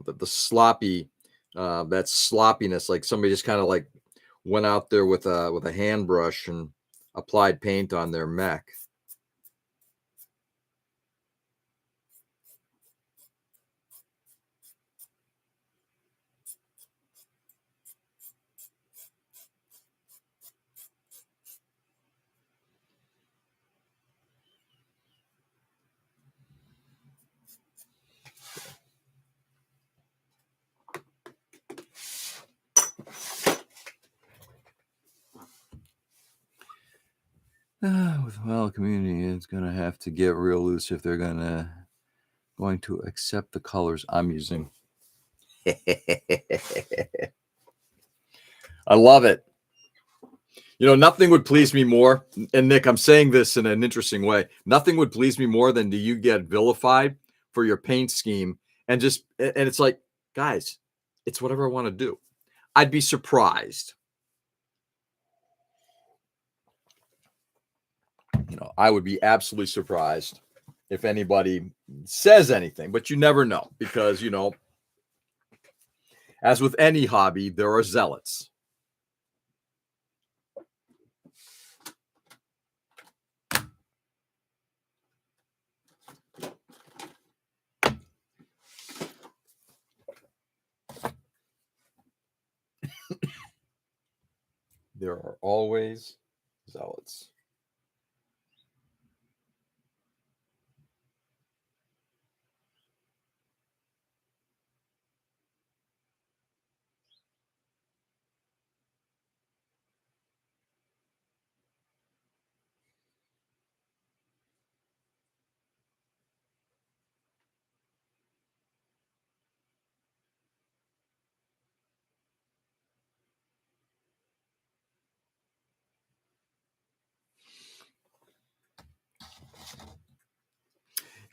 The sloppy, that sloppiness, like somebody just kind of like went out there with a hand brush and applied paint on their mech. Well, community is going to have to get real loose if they're going to accept the colors I'm using. I love it. Nothing would please me more. And Nick, I'm saying this in an interesting way. Nothing would please me more than do you get vilified for your paint scheme and it's like, guys, it's whatever I want to do. I'd be surprised. I would be absolutely surprised if anybody says anything, but you never know because, as with any hobby, there are zealots. There are always zealots.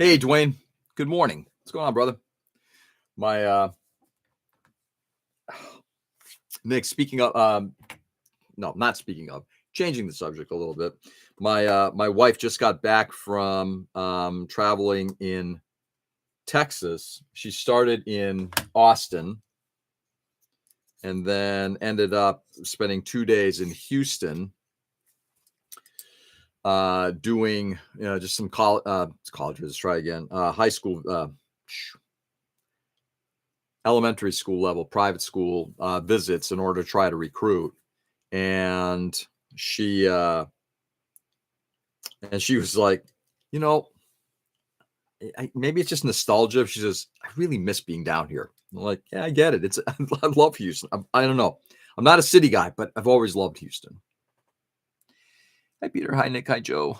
Hey, Dwayne. Good morning. What's going on, brother? My Nick, speaking of no, not speaking of, changing the subject a little bit. My wife just got back from traveling in Texas. She started in Austin and then ended up spending 2 days in Houston, doing just some colleges. Try again. High school, elementary school level, private school visits in order to try to recruit. And she was like, maybe it's just nostalgia. She says, I really miss being down here. I'm like, yeah, I get it. I love Houston. I don't know. I'm not a city guy, but I've always loved Houston. Hi, Peter. Hi, Nick. Hi, Joe.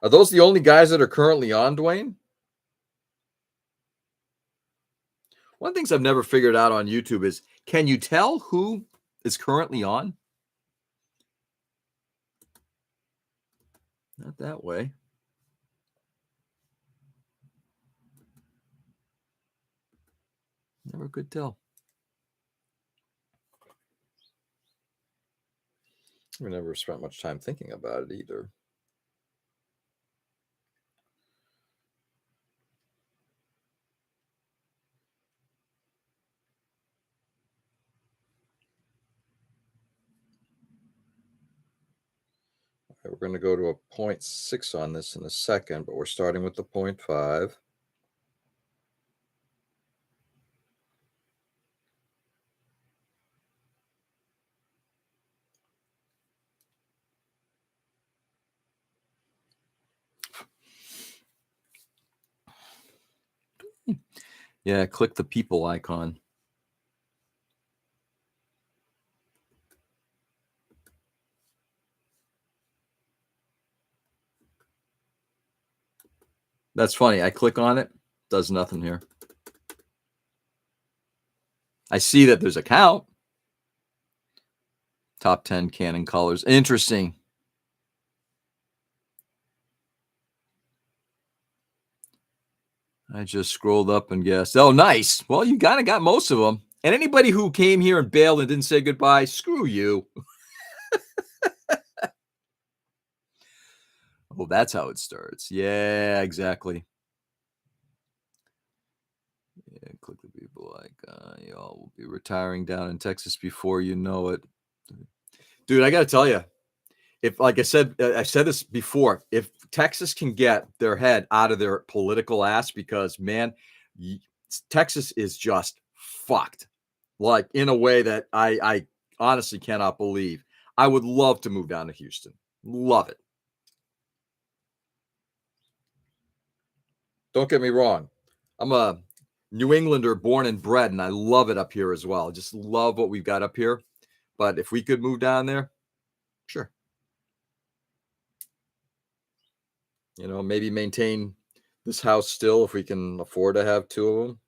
Are those the only guys that are currently on, Dwayne? One of the things I've never figured out on YouTube is, can you tell who is currently on? Not that way. Never could tell. I never spent much time thinking about it either. We're going to go to a 0.6 on this in a second, but we're starting with the 0.5. Yeah, click the people icon. That's funny. I click on it, does nothing here. I see that there's a count. Top 10 Canon colors. Interesting. I just scrolled up and guessed. Oh, nice. Well, you kind of got most of them. And anybody who came here and bailed and didn't say goodbye, screw you. Oh, that's how it starts. Yeah, exactly. Yeah, click the people icon. Y'all will be retiring down in Texas before you know it. Dude, I got to tell you, if, like I said this before, if Texas can get their head out of their political ass, because, man, Texas is just fucked, like, in a way that I honestly cannot believe. I would love to move down to Houston. Love it. Don't get me wrong. I'm a New Englander born and bred, and I love it up here as well. I just love what we've got up here. But if we could move down there, sure. Maybe maintain this house still if we can afford to have two of them.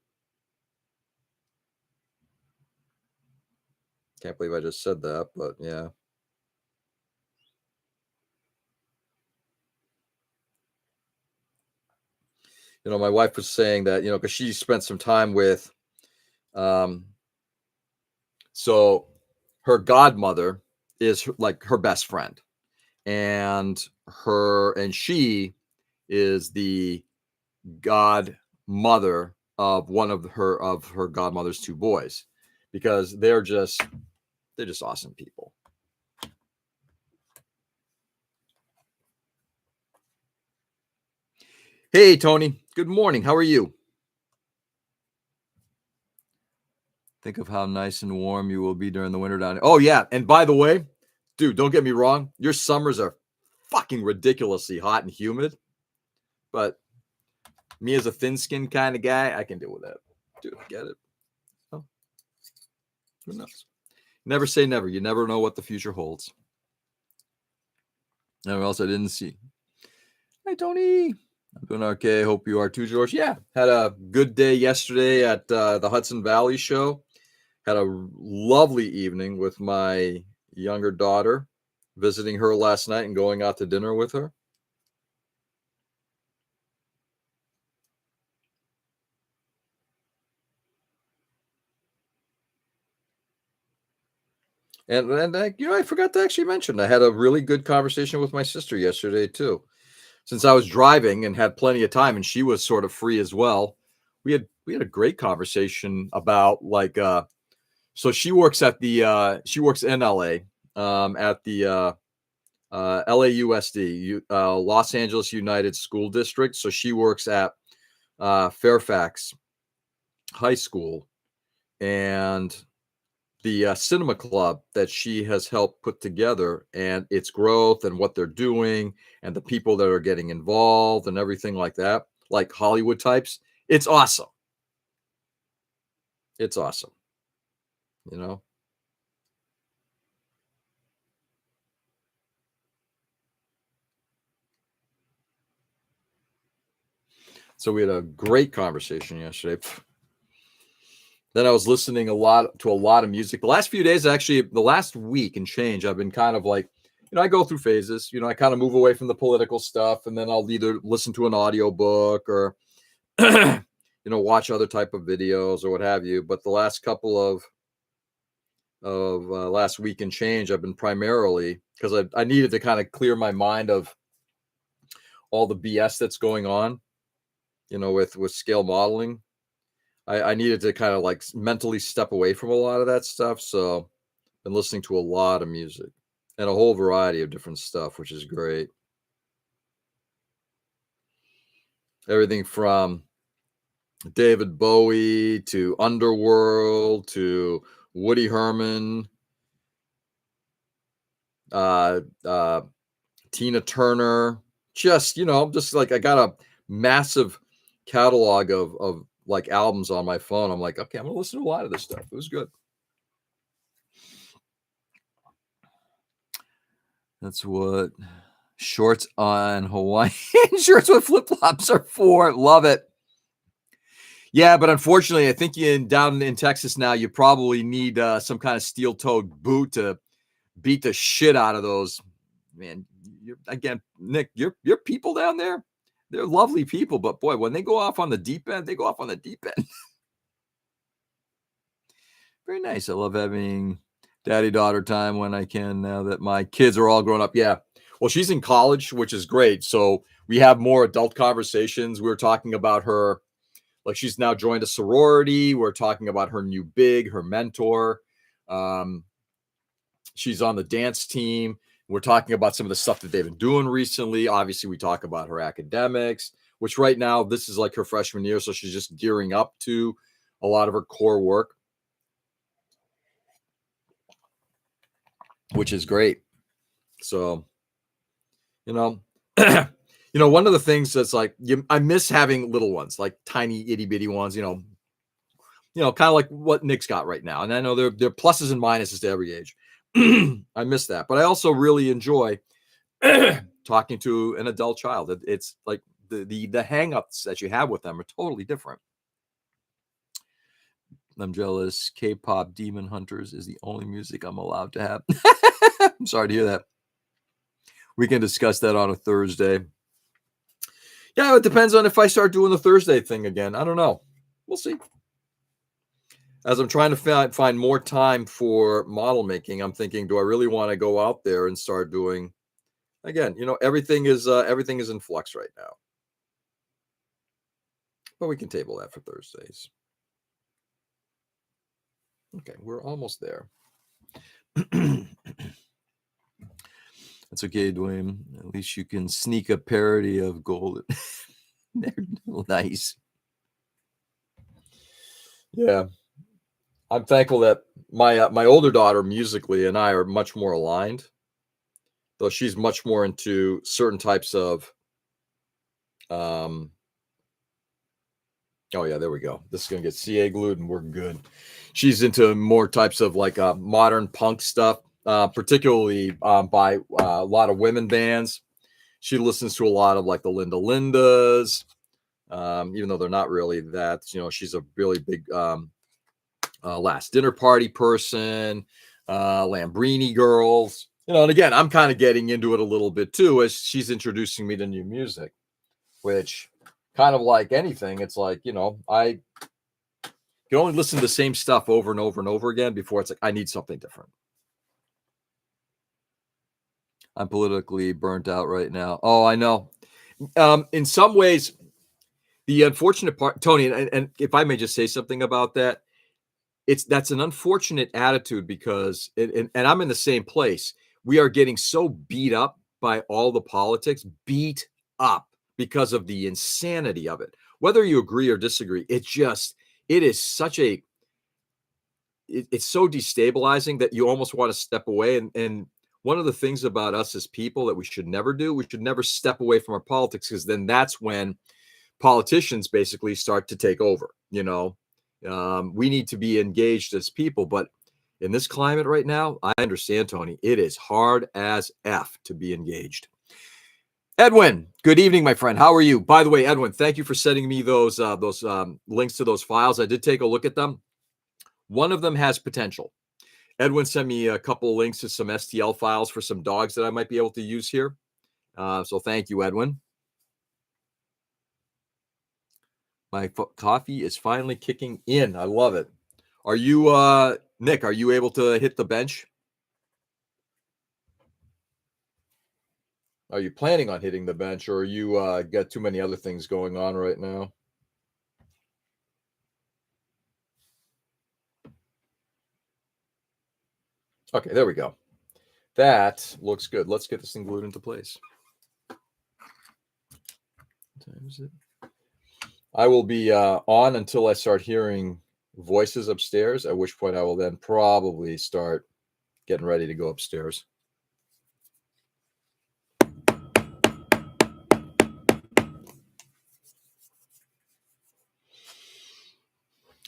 Can't believe I just said that, but yeah. My wife was saying that, because she spent some time with, so her godmother is like her best friend, and she is the godmother of one of her godmother's two boys, because they're just awesome people. Hey, Tony. Good morning. How are you? Think of how nice and warm you will be during the winter down here. Oh, yeah. And by the way, dude, don't get me wrong. Your summers are fucking ridiculously hot and humid. But me as a thin-skinned kind of guy, I can deal with that. Dude, I get it. Oh, who knows? Never say never. You never know what the future holds. Anyone else I didn't see? Hi, Tony. I'm doing okay. Hope you are too, George. Yeah, had a good day yesterday at the Hudson Valley show. Had a lovely evening with my younger daughter, visiting her last night and going out to dinner with her. And I forgot to actually mention, I had a really good conversation with my sister yesterday too. Since I was driving and had plenty of time, and she was sort of free as well, we had a great conversation about so she works in LA, at the LAUSD, Los Angeles United School District. So she works at Fairfax High School, and the cinema club that she has helped put together, and its growth and what they're doing and the people that are getting involved and everything like that, like Hollywood types. It's awesome. It's awesome. You know? So we had a great conversation yesterday. Then I was listening to a lot of music. The last few days, actually, the last week and change, I've been kind of like, I go through phases. I kind of move away from the political stuff, and then I'll either listen to an audiobook or, watch other type of videos or what have you. But the last couple of last week and change, I've been primarily, because I needed to kind of clear my mind of all the BS that's going on, with scale modeling. I needed to kind of like mentally step away from a lot of that stuff. So I've been listening to a lot of music and a whole variety of different stuff, which is great. Everything from David Bowie to Underworld to Woody Herman, Tina Turner, just like I got a massive catalog of like albums on my phone. I'm like, okay, I'm gonna listen to a lot of this stuff. It was good. That's what shorts on Hawaiian shirts with flip-flops are for. Love it. Yeah, but unfortunately, I think down in Texas now, you probably need some kind of steel-toed boot to beat the shit out of those. Man, again, Nick, your people down there, they're lovely people, but boy, when they go off on the deep end, they go off on the deep end. Very nice. I love having daddy-daughter time when I can, now that my kids are all grown up. Yeah. Well, she's in college, which is great. So we have more adult conversations. We were talking about her, like she's now joined a sorority. We're talking about her new big, her mentor. She's on the dance team. We're talking about some of the stuff that they've been doing recently. Obviously, we talk about her academics, which right now, this is like her freshman year. So she's just gearing up to a lot of her core work, which is great. So, one of the things that's like, I miss having little ones, like tiny itty bitty ones, kind of like what Nick's got right now. And I know there are pluses and minuses to every age. I miss that, but I also really enjoy talking to an adult child. It's like the hang-ups that you have with them are totally different. I'm jealous. K-pop Demon Hunters is the only music I'm allowed to have. I'm sorry to hear that. We can discuss that on a Thursday. Yeah, it depends on if I start doing the Thursday thing again. I don't know. We'll see. As I'm trying to find more time for model making, I'm thinking, do I really want to go out there and start doing, again, everything is in flux right now. But we can table that for Thursdays. Okay, we're almost there. That's okay, Dwayne. At least you can sneak a parody of Golden. They're nice. Yeah. I'm thankful that my older daughter musically and I are much more aligned, though she's much more into certain types of um oh yeah, there we go. This is gonna get CA glued and we're good. She's into more types of like modern punk stuff, particularly by a lot of women bands. She listens to a lot of like the Linda Lindas, even though they're not really that. She's a really big Last Dinner Party person, Lambrini Girls. And again, I'm kind of getting into it a little bit too as she's introducing me to new music, which kind of like anything, it's like, I can only listen to the same stuff over and over and over again before it's like, I need something different. I'm politically burnt out right now. Oh, I know. In some ways, the unfortunate part, Tony, and if I may just say something about that, that's an unfortunate attitude because, and I'm in the same place. We are getting so beat up by all the politics, beat up because of the insanity of it. Whether you agree or disagree, it is such it's so destabilizing that you almost want to step away. And one of the things about us as people that we should never do, we should never step away from our politics, because then that's when politicians basically start to take over. We need to be engaged as people, but in this climate right now, I understand, Tony, it is hard as F to be engaged. Edwin, good evening, my friend. How are you? By the way, Edwin, thank you for sending me those links to those files. I did take a look at them. One of them has potential. Edwin sent me a couple of links to some STL files for some dogs that I might be able to use here. So thank you, Edwin. My coffee is finally kicking in. I love it. Are you, Nick, are you able to hit the bench? Are you planning on hitting the bench, or you got too many other things going on right now? Okay, there we go. That looks good. Let's get this thing glued into place. What time is it? I will be on until I start hearing voices upstairs, at which point I will then probably start getting ready to go upstairs.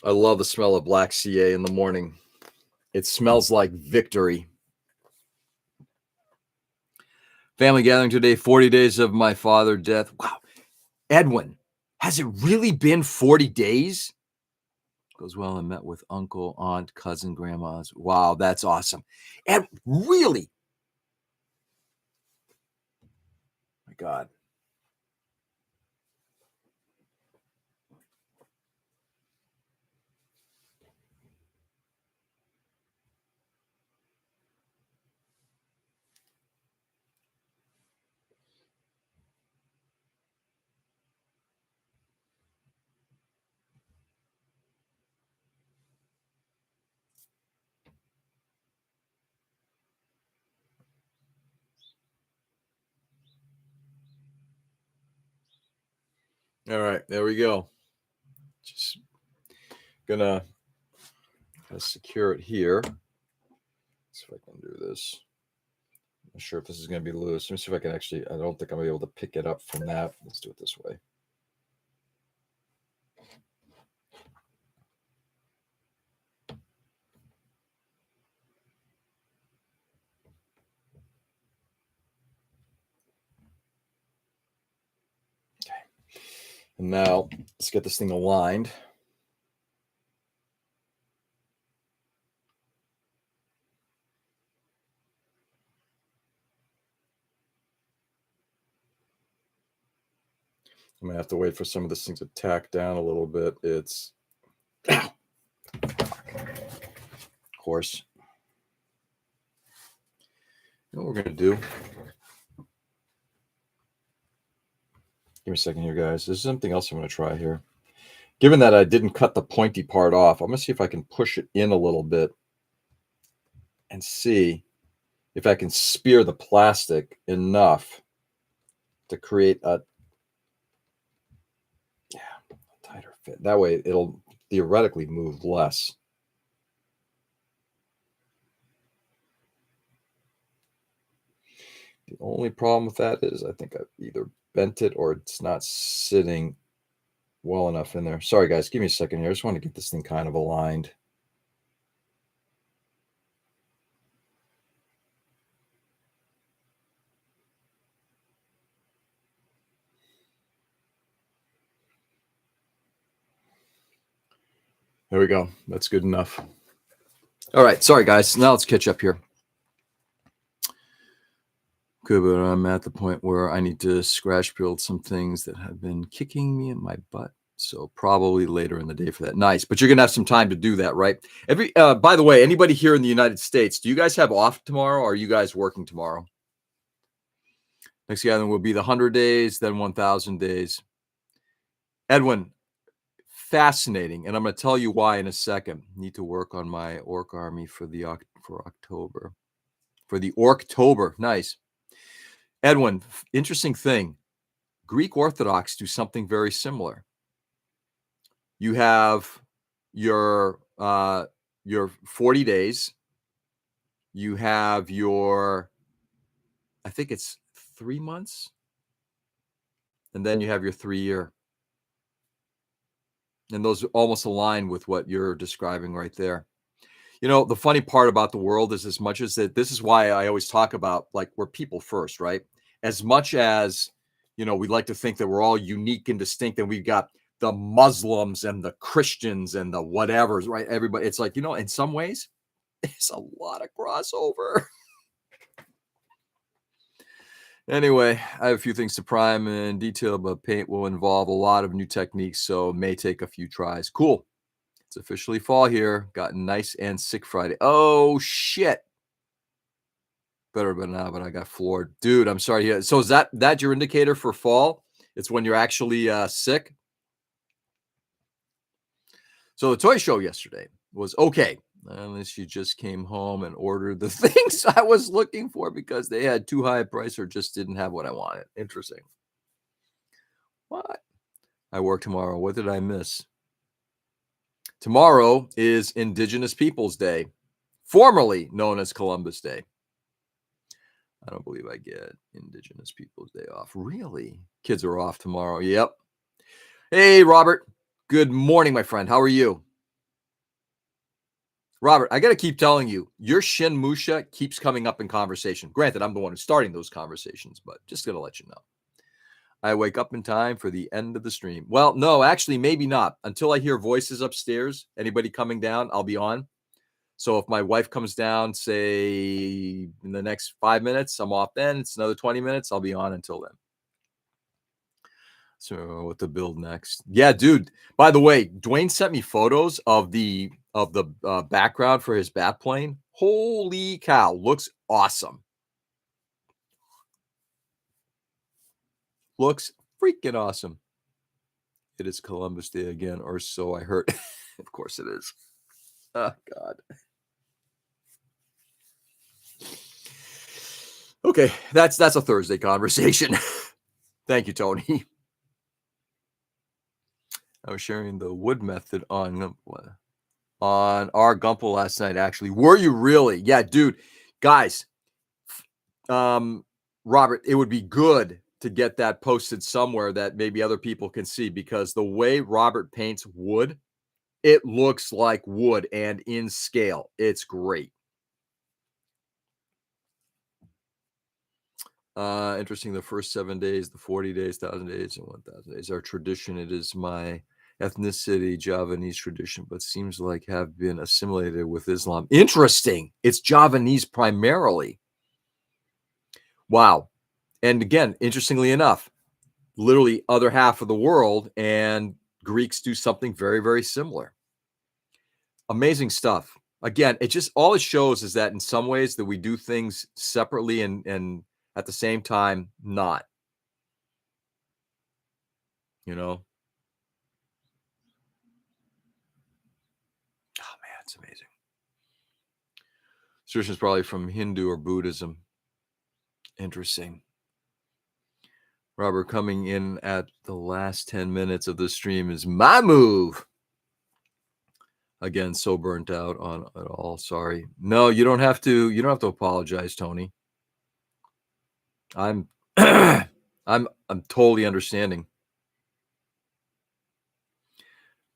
I love the smell of black CA in the morning. It smells like victory. Family gathering today, 40 days of my father's death. Wow. Edwin, has it really been 40 days? Goes well, and met with uncle, aunt, cousin, grandmas. Wow, that's awesome. And really? My God. All right, there we go. Just gonna secure it here. Let's see if I can do this. I'm not sure if this is gonna be loose. Let me see if I can actually. I don't think I'm gonna be able to pick it up from that. Let's do it this way. Okay. And now let's get this thing aligned. I'm gonna have to wait for some of this thing to tack down a little bit. It's of course. You know what we're gonna do? Give me a second here, guys. There's something else I'm gonna try here. Given that I didn't cut the pointy part off, I'm gonna see if I can push it in a little bit and see if I can spear the plastic enough to create a tighter fit. That way it'll theoretically move less. The only problem with that is I think I've either bent it or it's not sitting well enough in there. Sorry, guys. Give me a second here. I just want to get this thing kind of aligned. There we go. That's good enough. All right. Sorry, guys. Now let's catch up here. Good, but I'm at the point where I need to scratch build some things that have been kicking me in my butt. So probably later in the day for that. Nice. But you're going to have some time to do that, right? By the way, anybody here in the United States, do you guys have off tomorrow or are you guys working tomorrow? Next gathering will be the 100 days, then 1,000 days. Edwin, fascinating. And I'm going to tell you why in a second. Need to work on my orc army for October. For the Orktober. Nice. Edwin, interesting thing. Greek Orthodox do something very similar. You have your 40 days. You have your, I think it's 3 months. And then you have your 3 year. And those almost align with what you're describing right there. You know, the funny part about the world is as much as that, this is why I always talk about like we're people first, right? As much as, you know, we like to think that we're all unique and distinct and we've got the Muslims and the Christians and the whatevers, right? Everybody, it's like, you know, in some ways, there's a lot of crossover. Anyway, I have a few things to prime in detail, but paint will involve a lot of new techniques, so may take a few tries. Cool. It's officially fall here. Got nice and sick Friday. Oh, shit. Better by now, but I got floored. Dude, I'm sorry. Yeah. So is that your indicator for fall? It's when you're actually sick? So the toy show yesterday was okay. Unless you just came home and ordered the things I was looking for because they had too high a price or just didn't have what I wanted. Interesting. What? I work tomorrow. What did I miss? Tomorrow is Indigenous Peoples Day, formerly known as Columbus Day. I don't believe I get Indigenous Peoples Day off. Really? Kids are off tomorrow. Yep. Hey, Robert. Good morning, my friend. How are you? Robert, I got to keep telling you, your Shin Musha keeps coming up in conversation. Granted, I'm the one who's starting those conversations, but just going to let you know. I wake up in time for the end of the stream. Well, no, actually, maybe not. Until I hear voices upstairs, anybody coming down, I'll be on. So if my wife comes down, say in the next 5 minutes, I'm off then. It's another 20 minutes. I'll be on until then. So what to build next? Yeah, dude. By the way, Dwayne sent me photos of the background for his bat plane. Holy cow, looks awesome. Looks freaking awesome. It is Columbus Day again, or so I heard. Of course it is. Oh, God. Okay, that's a Thursday conversation. Thank you, Tony. I was sharing the wood method on our Gumple last night, actually. Were you really? Yeah, dude. Guys, Robert, it would be good to get that posted somewhere that maybe other people can see because the way Robert paints wood, it looks like wood and in scale. It's great. Interesting. The first 7 days, the 40 days, 1,000 days, and 1,000 days are tradition. It is my ethnicity, Javanese tradition, but seems like have been assimilated with Islam. Interesting. It's Javanese primarily. Wow. And again, interestingly enough, literally other half of the world and Greeks do something very, very similar. Amazing stuff. Again, it just all it shows is that in some ways that we do things separately and at the same time not. You know? Oh man, it's amazing. Tradition is probably from Hindu or Buddhism. Interesting. Robert, coming in at the last 10 minutes of the stream is my move. Again, so burnt out on it all. Sorry. No, you don't have to. You don't have to apologize, Tony. I'm I'm totally understanding.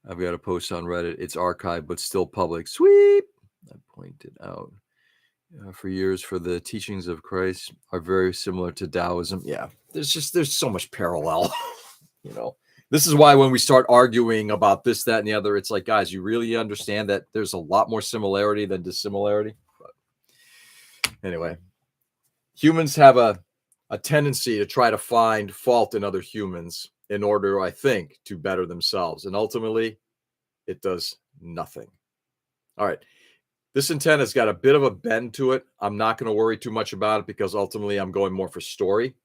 I've got a post on Reddit. It's archived, but still public. Sweep. I pointed out for years for the teachings of Christ are very similar to Taoism. Yeah, there's so much parallel. You know, this is why when we start arguing about this, that, and the other, it's like, guys, you really understand that there's a lot more similarity than dissimilarity. But anyway, humans have a tendency to try to find fault in other humans in order, I think, to better themselves. And ultimately, it does nothing. All right. This antenna's got a bit of a bend to it. I'm not going to worry too much about it because ultimately I'm going more for story.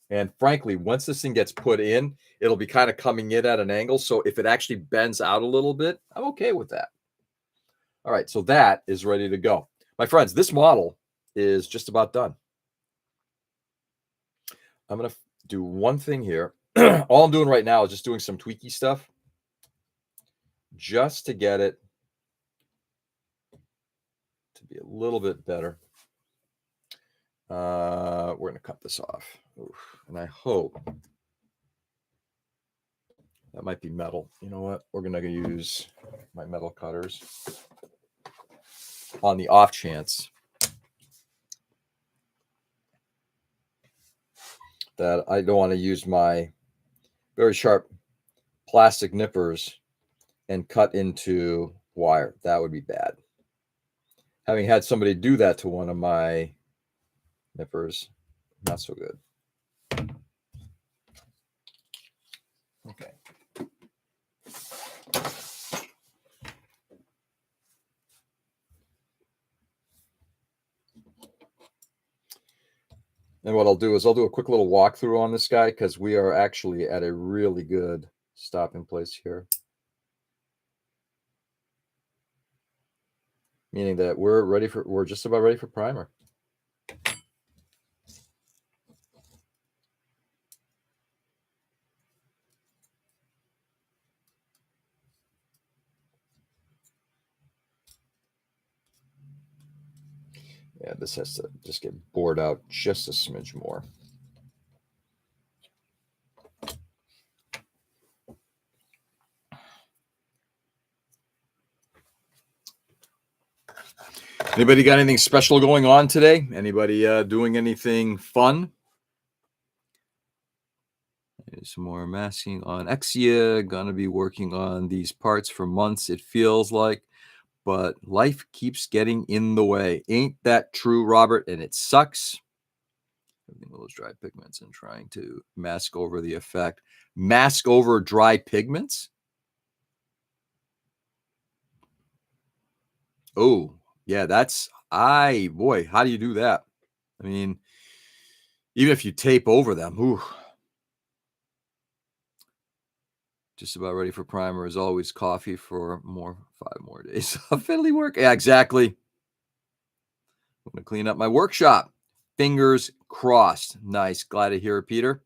And frankly, once this thing gets put in, it'll be kind of coming in at an angle. So if it actually bends out a little bit, I'm okay with that. All right. So that is ready to go. My friends, this model is just about done. I'm going to do one thing here. All I'm doing right now is just doing some tweaky stuff just to get it to be a little bit better. We're going to cut this off. Oof. And I hope that might be metal. You know what? We're going to use my metal cutters on the off chance that I don't want to use my very sharp plastic nippers and cut into wire. That would be bad. Having had somebody do that to one of my nippers, not so good. Okay. And what I'll do is I'll do a quick little walkthrough on this guy because we are actually at a really good stopping place here. Meaning that we're just about ready for primer. Yeah, this has to just get bored out just a smidge more. Anybody got anything special going on today? Anybody doing anything fun? Some more masking on Exia. Gonna be working on these parts for months, it feels like. But life keeps getting in the way. Ain't that true, Robert? And it sucks. Everything with those dry pigments and trying to mask over the effect. Mask over dry pigments? Oh, yeah, boy, how do you do that? I mean, even if you tape over them, ooh. Just about ready for primer as always. Coffee for 5 more days of fiddly work. Yeah, exactly. I'm going to clean up my workshop. Fingers crossed. Nice. Glad to hear it, Peter.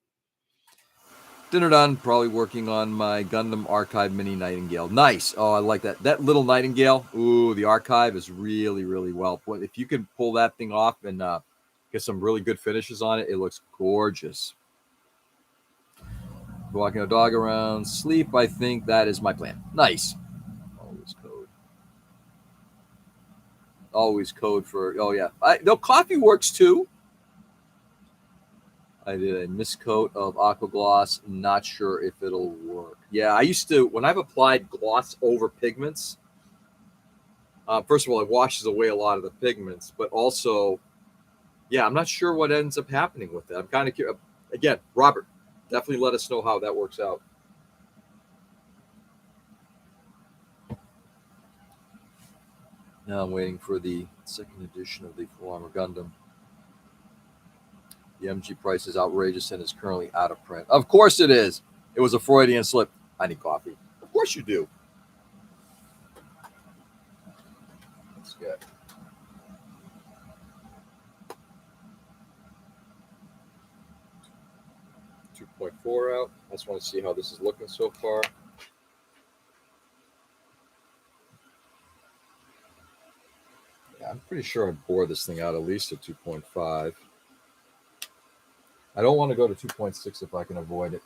Dinner done. Probably working on my Gundam Archive Mini Nightingale. Nice. Oh, I like that. That little Nightingale. Ooh, the archive is really, really well put. If you can pull that thing off and get some really good finishes on it, it looks gorgeous. Walking a dog around, sleep. I think that is my plan. Nice. Always code. Always code for. Oh yeah. No, coffee works too. I did a miscoat of aqua gloss. Not sure if it'll work. Yeah, I used to when I've applied gloss over pigments. First of all, it washes away a lot of the pigments, but also, yeah, I'm not sure what ends up happening with it. I'm kind of curious. Again, Robert, definitely let us know how that works out. Now I'm waiting for the second edition of the Full Armor Gundam. The MG price is outrageous and is currently out of print. Of course it is. It was a Freudian slip. I need coffee. Of course you do. That's good. 2.4 out. I just want to see how this is looking so far. Yeah, I'm pretty sure I bore this thing out at least at 2.5. I don't want to go to 2.6 if I can avoid it.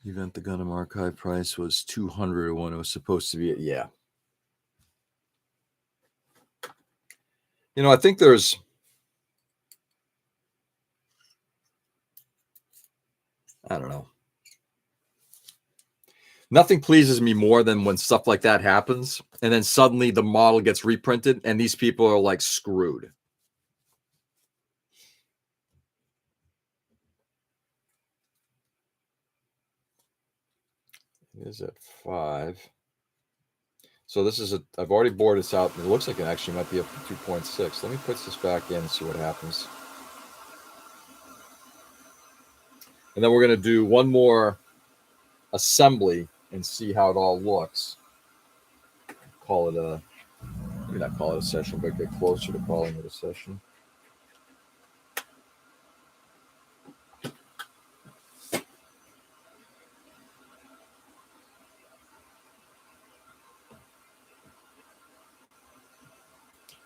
Event the Gundam archive price was $200 when it was supposed to be at, yeah. You know, I think there's I don't know. Nothing pleases me more than when stuff like that happens and then suddenly the model gets reprinted and these people are like screwed. It is at 5. So this is I've already bored this out. It looks like it actually might be up to 2.6. Let me put this back in and see what happens. And then we're going to do one more assembly and see how it all looks. Call it maybe not call it a session, but get closer to calling it a session.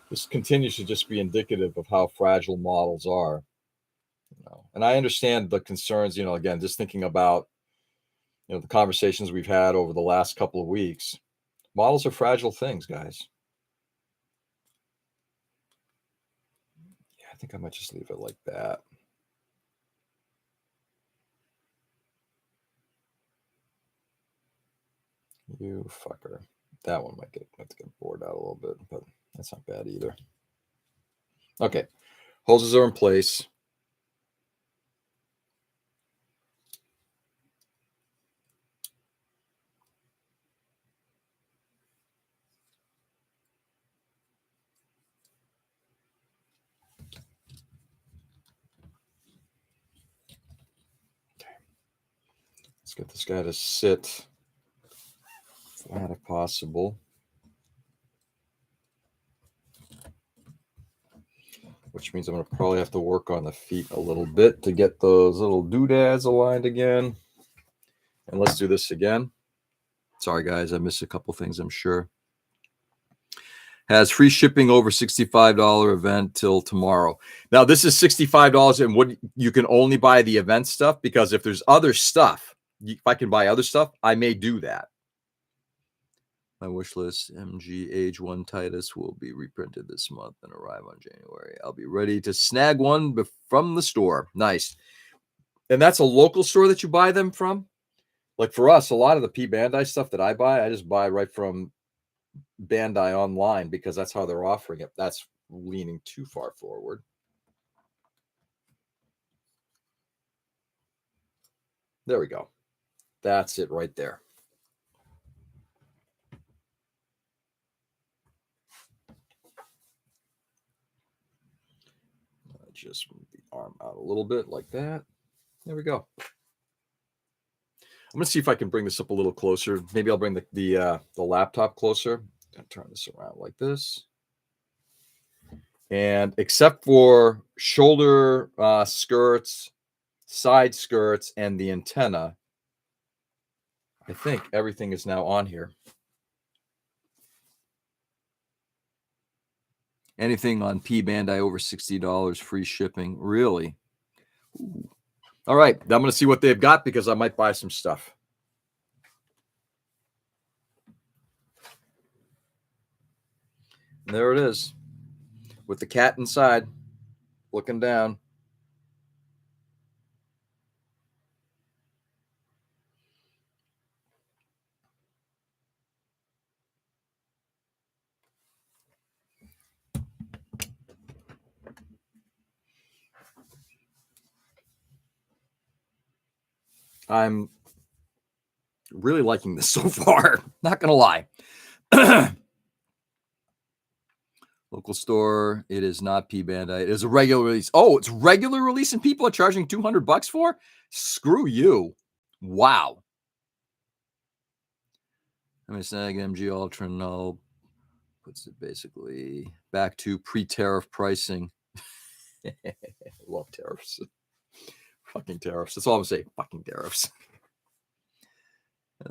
This continues to just be indicative of how fragile models are. You know, and I understand the concerns, you know, again, just thinking about, you know, the conversations we've had over the last couple of weeks. Models are fragile things, guys. Yeah, I think I might just leave it like that. You fucker. That one might get bored out a little bit, but that's not bad either. Okay. Hoses are in place. Okay. Let's get this guy to sit flat if possible. Which means I'm going to probably have to work on the feet a little bit to get those little doodads aligned again. And let's do this again. Sorry, guys. I missed a couple things, I'm sure. Has free shipping over $65 event till tomorrow. Now, this is $65 and what you can only buy the event stuff, because if there's other stuff, if I can buy other stuff, I may do that. My wish list, MG Age 1 Titus, will be reprinted this month and arrive on January. I'll be ready to snag one from the store. Nice. And that's a local store that you buy them from? Like for us, a lot of the P Bandai stuff that I buy, I just buy right from Bandai online because that's how they're offering it. That's leaning too far forward. There we go. That's it right there. Just move the arm out a little bit like that. There we go. I'm going to see if I can bring this up a little closer. Maybe I'll bring the laptop closer. I'm going to turn this around like this. And except for shoulder skirts, side skirts, and the antenna, I think everything is now on here. Anything on P Bandai over $60, free shipping. Really? Ooh. All right. I'm going to see what they've got because I might buy some stuff. And there it is with the cat inside looking down. I'm really liking this so far. Not going to lie. Local store. It is not P Bandai. It is a regular release. Oh, it's regular release and people are charging $200 for? Screw you. Wow. I'm going to snag MG Ultra Null. Puts it basically back to pre-tariff pricing. Love tariffs. Fucking tariffs. That's all I'm saying. Fucking tariffs.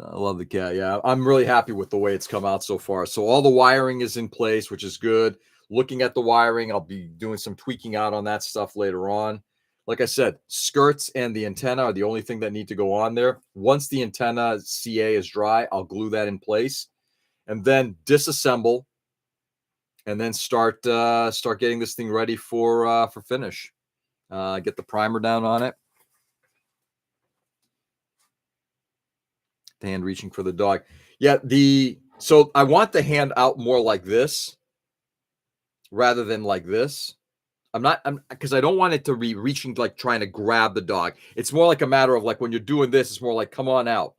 I love the cat. Yeah, I'm really happy with the way it's come out so far. So all the wiring is in place, which is good. Looking at the wiring, I'll be doing some tweaking out on that stuff later on. Like I said, skirts and the antenna are the only thing that need to go on there. Once the antenna CA is dry, I'll glue that in place and then disassemble and then start getting this thing ready for finish. Get the primer down on it. The hand reaching for the dog. Yeah, so I want the hand out more like this rather than like this. I'm because I don't want it to be reaching, like trying to grab the dog. It's more like a matter of like when you're doing this, it's more like come on out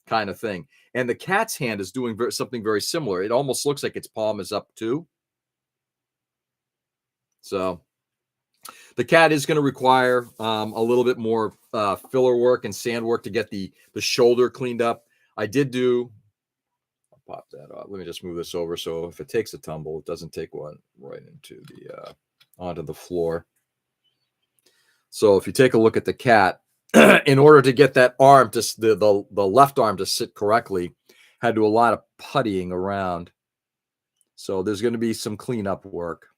kind of thing. And the cat's hand is doing something very similar. It almost looks like its palm is up too. So the cat is going to require a little bit more filler work and sand work to get the shoulder cleaned up. I did do, I'll pop that off. Let me just move this over so if it takes a tumble, it doesn't take one right into the onto the floor. So if you take a look at the cat, in order to get that arm to the left arm to sit correctly, had to do a lot of puttying around. So there's going to be some cleanup work.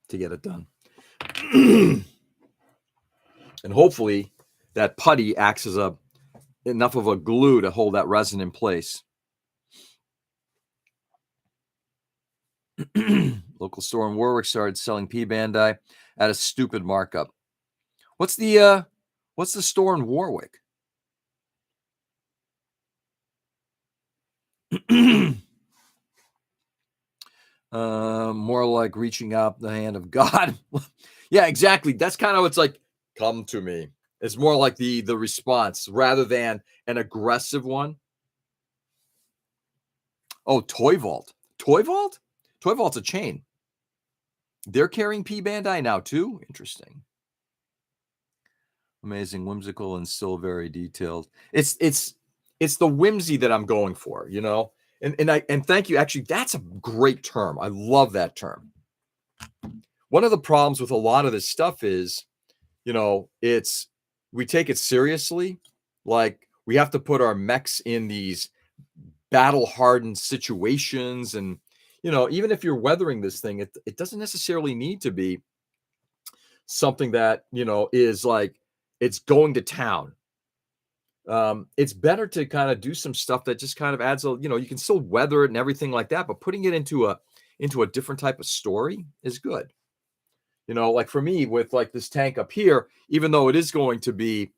To get it done. And hopefully that putty acts as enough of a glue to hold that resin in place. Local store in Warwick started selling P-Bandai at a stupid markup. What's the store in Warwick? More like reaching out the hand of God. Yeah, exactly. That's kind of, it's like, come to me. It's more like the response rather than an aggressive one. Oh, Toy Vault. Toy Vault? Toy Vault's a chain. They're carrying P-Bandai now too? Interesting. Amazing, whimsical, and still very detailed. It's the whimsy that I'm going for, you know? And thank you. Actually, that's a great term. I love that term. One of the problems with a lot of this stuff is, you know, we take it seriously. Like we have to put our mechs in these battle-hardened situations. And, you know, even if you're weathering this thing, it doesn't necessarily need to be something that, you know, is like it's going to town. It's better to kind of do some stuff that just kind of adds you know, you can still weather it and everything like that, but putting it into a different type of story is good. You know, like for me with like this tank up here, even though it is going to be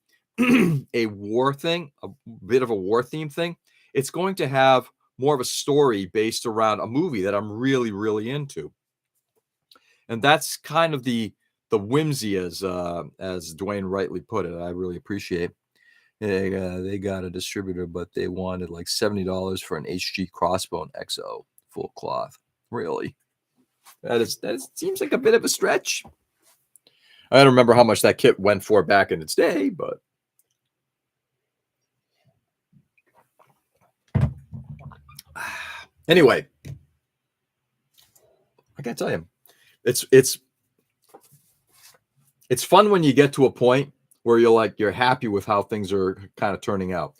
a war thing, a bit of a war theme thing, it's going to have more of a story based around a movie that I'm really, really into. And that's kind of the whimsy, as Dwayne rightly put it. I really appreciate. They got a distributor, but they wanted like $70 for an HG Crossbone XO full cloth. Really? That seems like a bit of a stretch. I don't remember how much that kit went for back in its day, but anyway, I gotta tell you, it's fun when you get to a point where you're happy with how things are kind of turning out.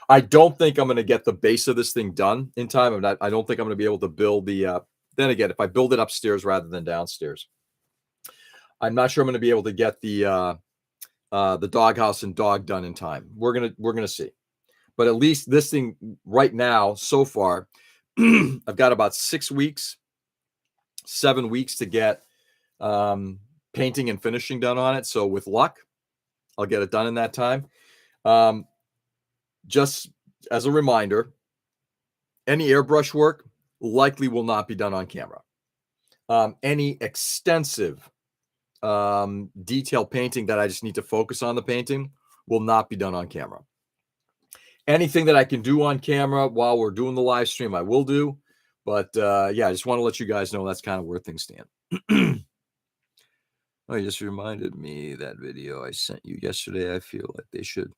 I don't think I'm going to get the base of this thing done in time. I don't think I'm going to be able to build the. Then again, if I build it upstairs rather than downstairs, I'm not sure I'm going to be able to get the doghouse and dog done in time. We're gonna see, but at least this thing right now, so far, I've got about 6 weeks, 7 weeks to get painting and finishing done on it. So with luck, I'll get it done in that time. Just as a reminder, any airbrush work likely will not be done on camera. Any extensive detail painting that I just need to focus on the painting will not be done on camera. Anything that I can do on camera while we're doing the live stream, I will do. But yeah, I just want to let you guys know that's kind of where things stand. Oh, you just reminded me that video I sent you yesterday. I feel like they should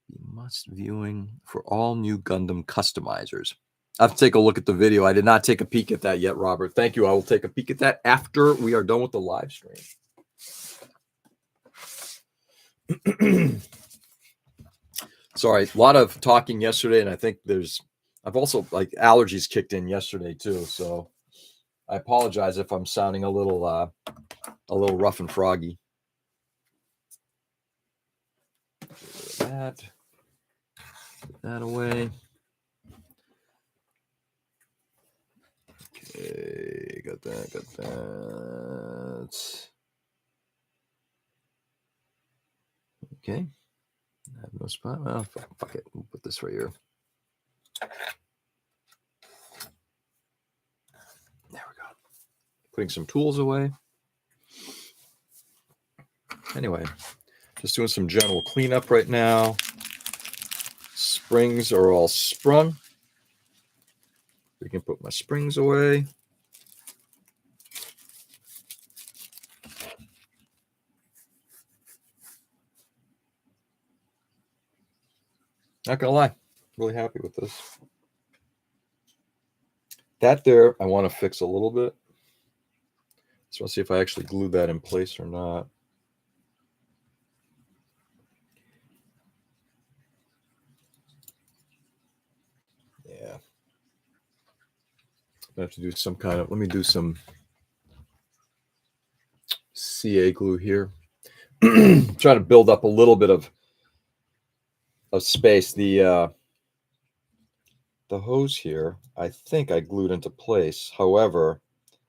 be must viewing for all new Gundam customizers. I have to take a look at the video. I did not take a peek at that yet, Robert. Thank you. I will take a peek at that after we are done with the live stream. Sorry, a lot of talking yesterday, and I think I've also like allergies kicked in yesterday too. So I apologize if I'm sounding a little rough and froggy. Put that away. Okay, got that. Okay. I have no spot. Well, fuck it. We'll put this right here. There we go. Putting some tools away. Anyway, just doing some general cleanup right now. Springs are all sprung. We can put my springs away. Not gonna lie, really happy with this. That there, I want to fix a little bit. So let's see if I actually glue that in place or not. Yeah. I have to do some kind of, let me do some CA glue here. Try to build up a little bit of space. The hose here, I think I glued into place. However,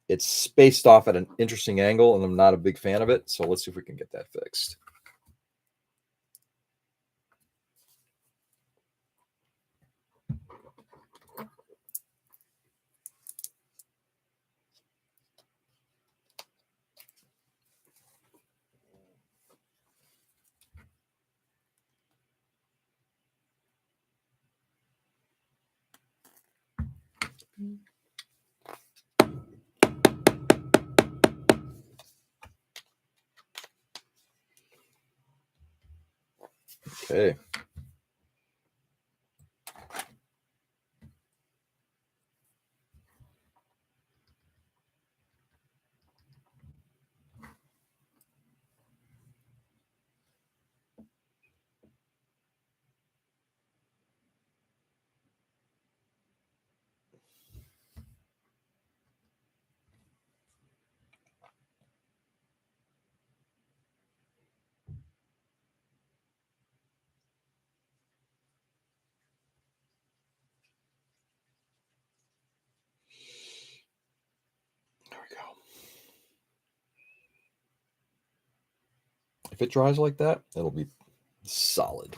it's spaced off at an interesting angle, and I'm not a big fan of it. So let's see if we can get that fixed. Okay. There we go. If it dries like that, it'll be solid.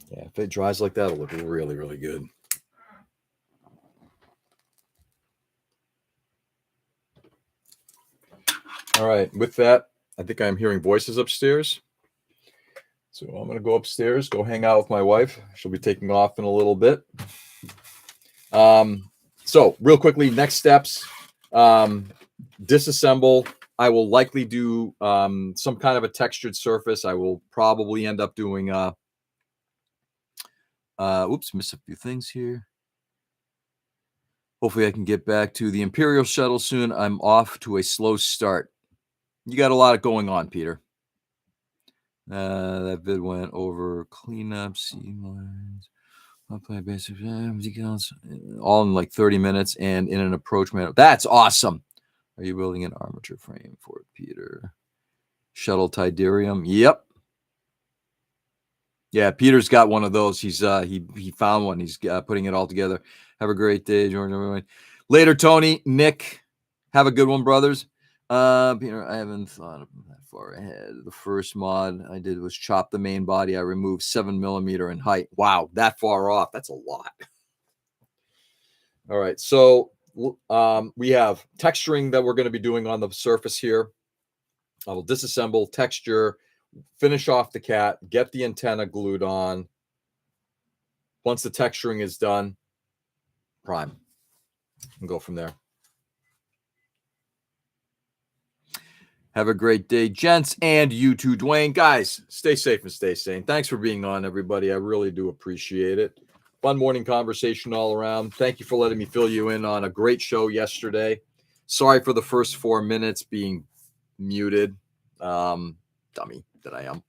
Yeah, if it dries like that, it'll look really, really good. All right, with that, I think I'm hearing voices upstairs. So I'm going to go upstairs, go hang out with my wife. She'll be taking off in a little bit. So real quickly, next steps, disassemble. I will likely do some kind of a textured surface. I will probably end up doing, oops, missed a few things here. Hopefully I can get back to the Imperial shuttle soon. I'm off to a slow start. You got a lot going on, Peter. That vid went over cleanup, seam lines, apply basic details, all in like 30 minutes and in an approach manner. That's awesome. Are you building an armature frame for it, Peter? Shuttle Tidarium. Yep. Yeah, Peter's got one of those. He's he found one. He's putting it all together. Have a great day, George. Everyone. Later, Tony, Nick. Have a good one, brothers. Peter, I haven't thought of that far ahead. The first mod I did was chop the main body. I removed 7 millimeter in height. Wow, that far off. That's a lot. All right, so we have texturing that we're going to be doing on the surface here. I will disassemble, texture, finish off the cat, get the antenna glued on. Once the texturing is done, prime, and go from there. Have a great day, gents, and you too, Dwayne. Guys, stay safe and stay sane. Thanks for being on, everybody. I really do appreciate it. Fun morning conversation all around. Thank you for letting me fill you in on a great show yesterday. Sorry for the first 4 minutes being muted. Dummy that I am.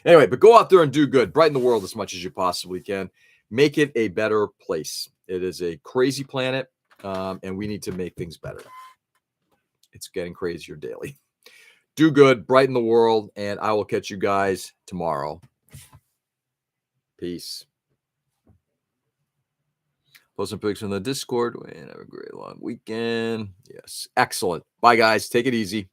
Anyway, but go out there and do good. Brighten the world as much as you possibly can. Make it a better place. It is a crazy planet, and we need to make things better. It's getting crazier daily. Do good, brighten the world, and I will catch you guys tomorrow. Peace. Post some pics in the Discord and have a great long weekend. Yes, excellent. Bye, guys. Take it easy.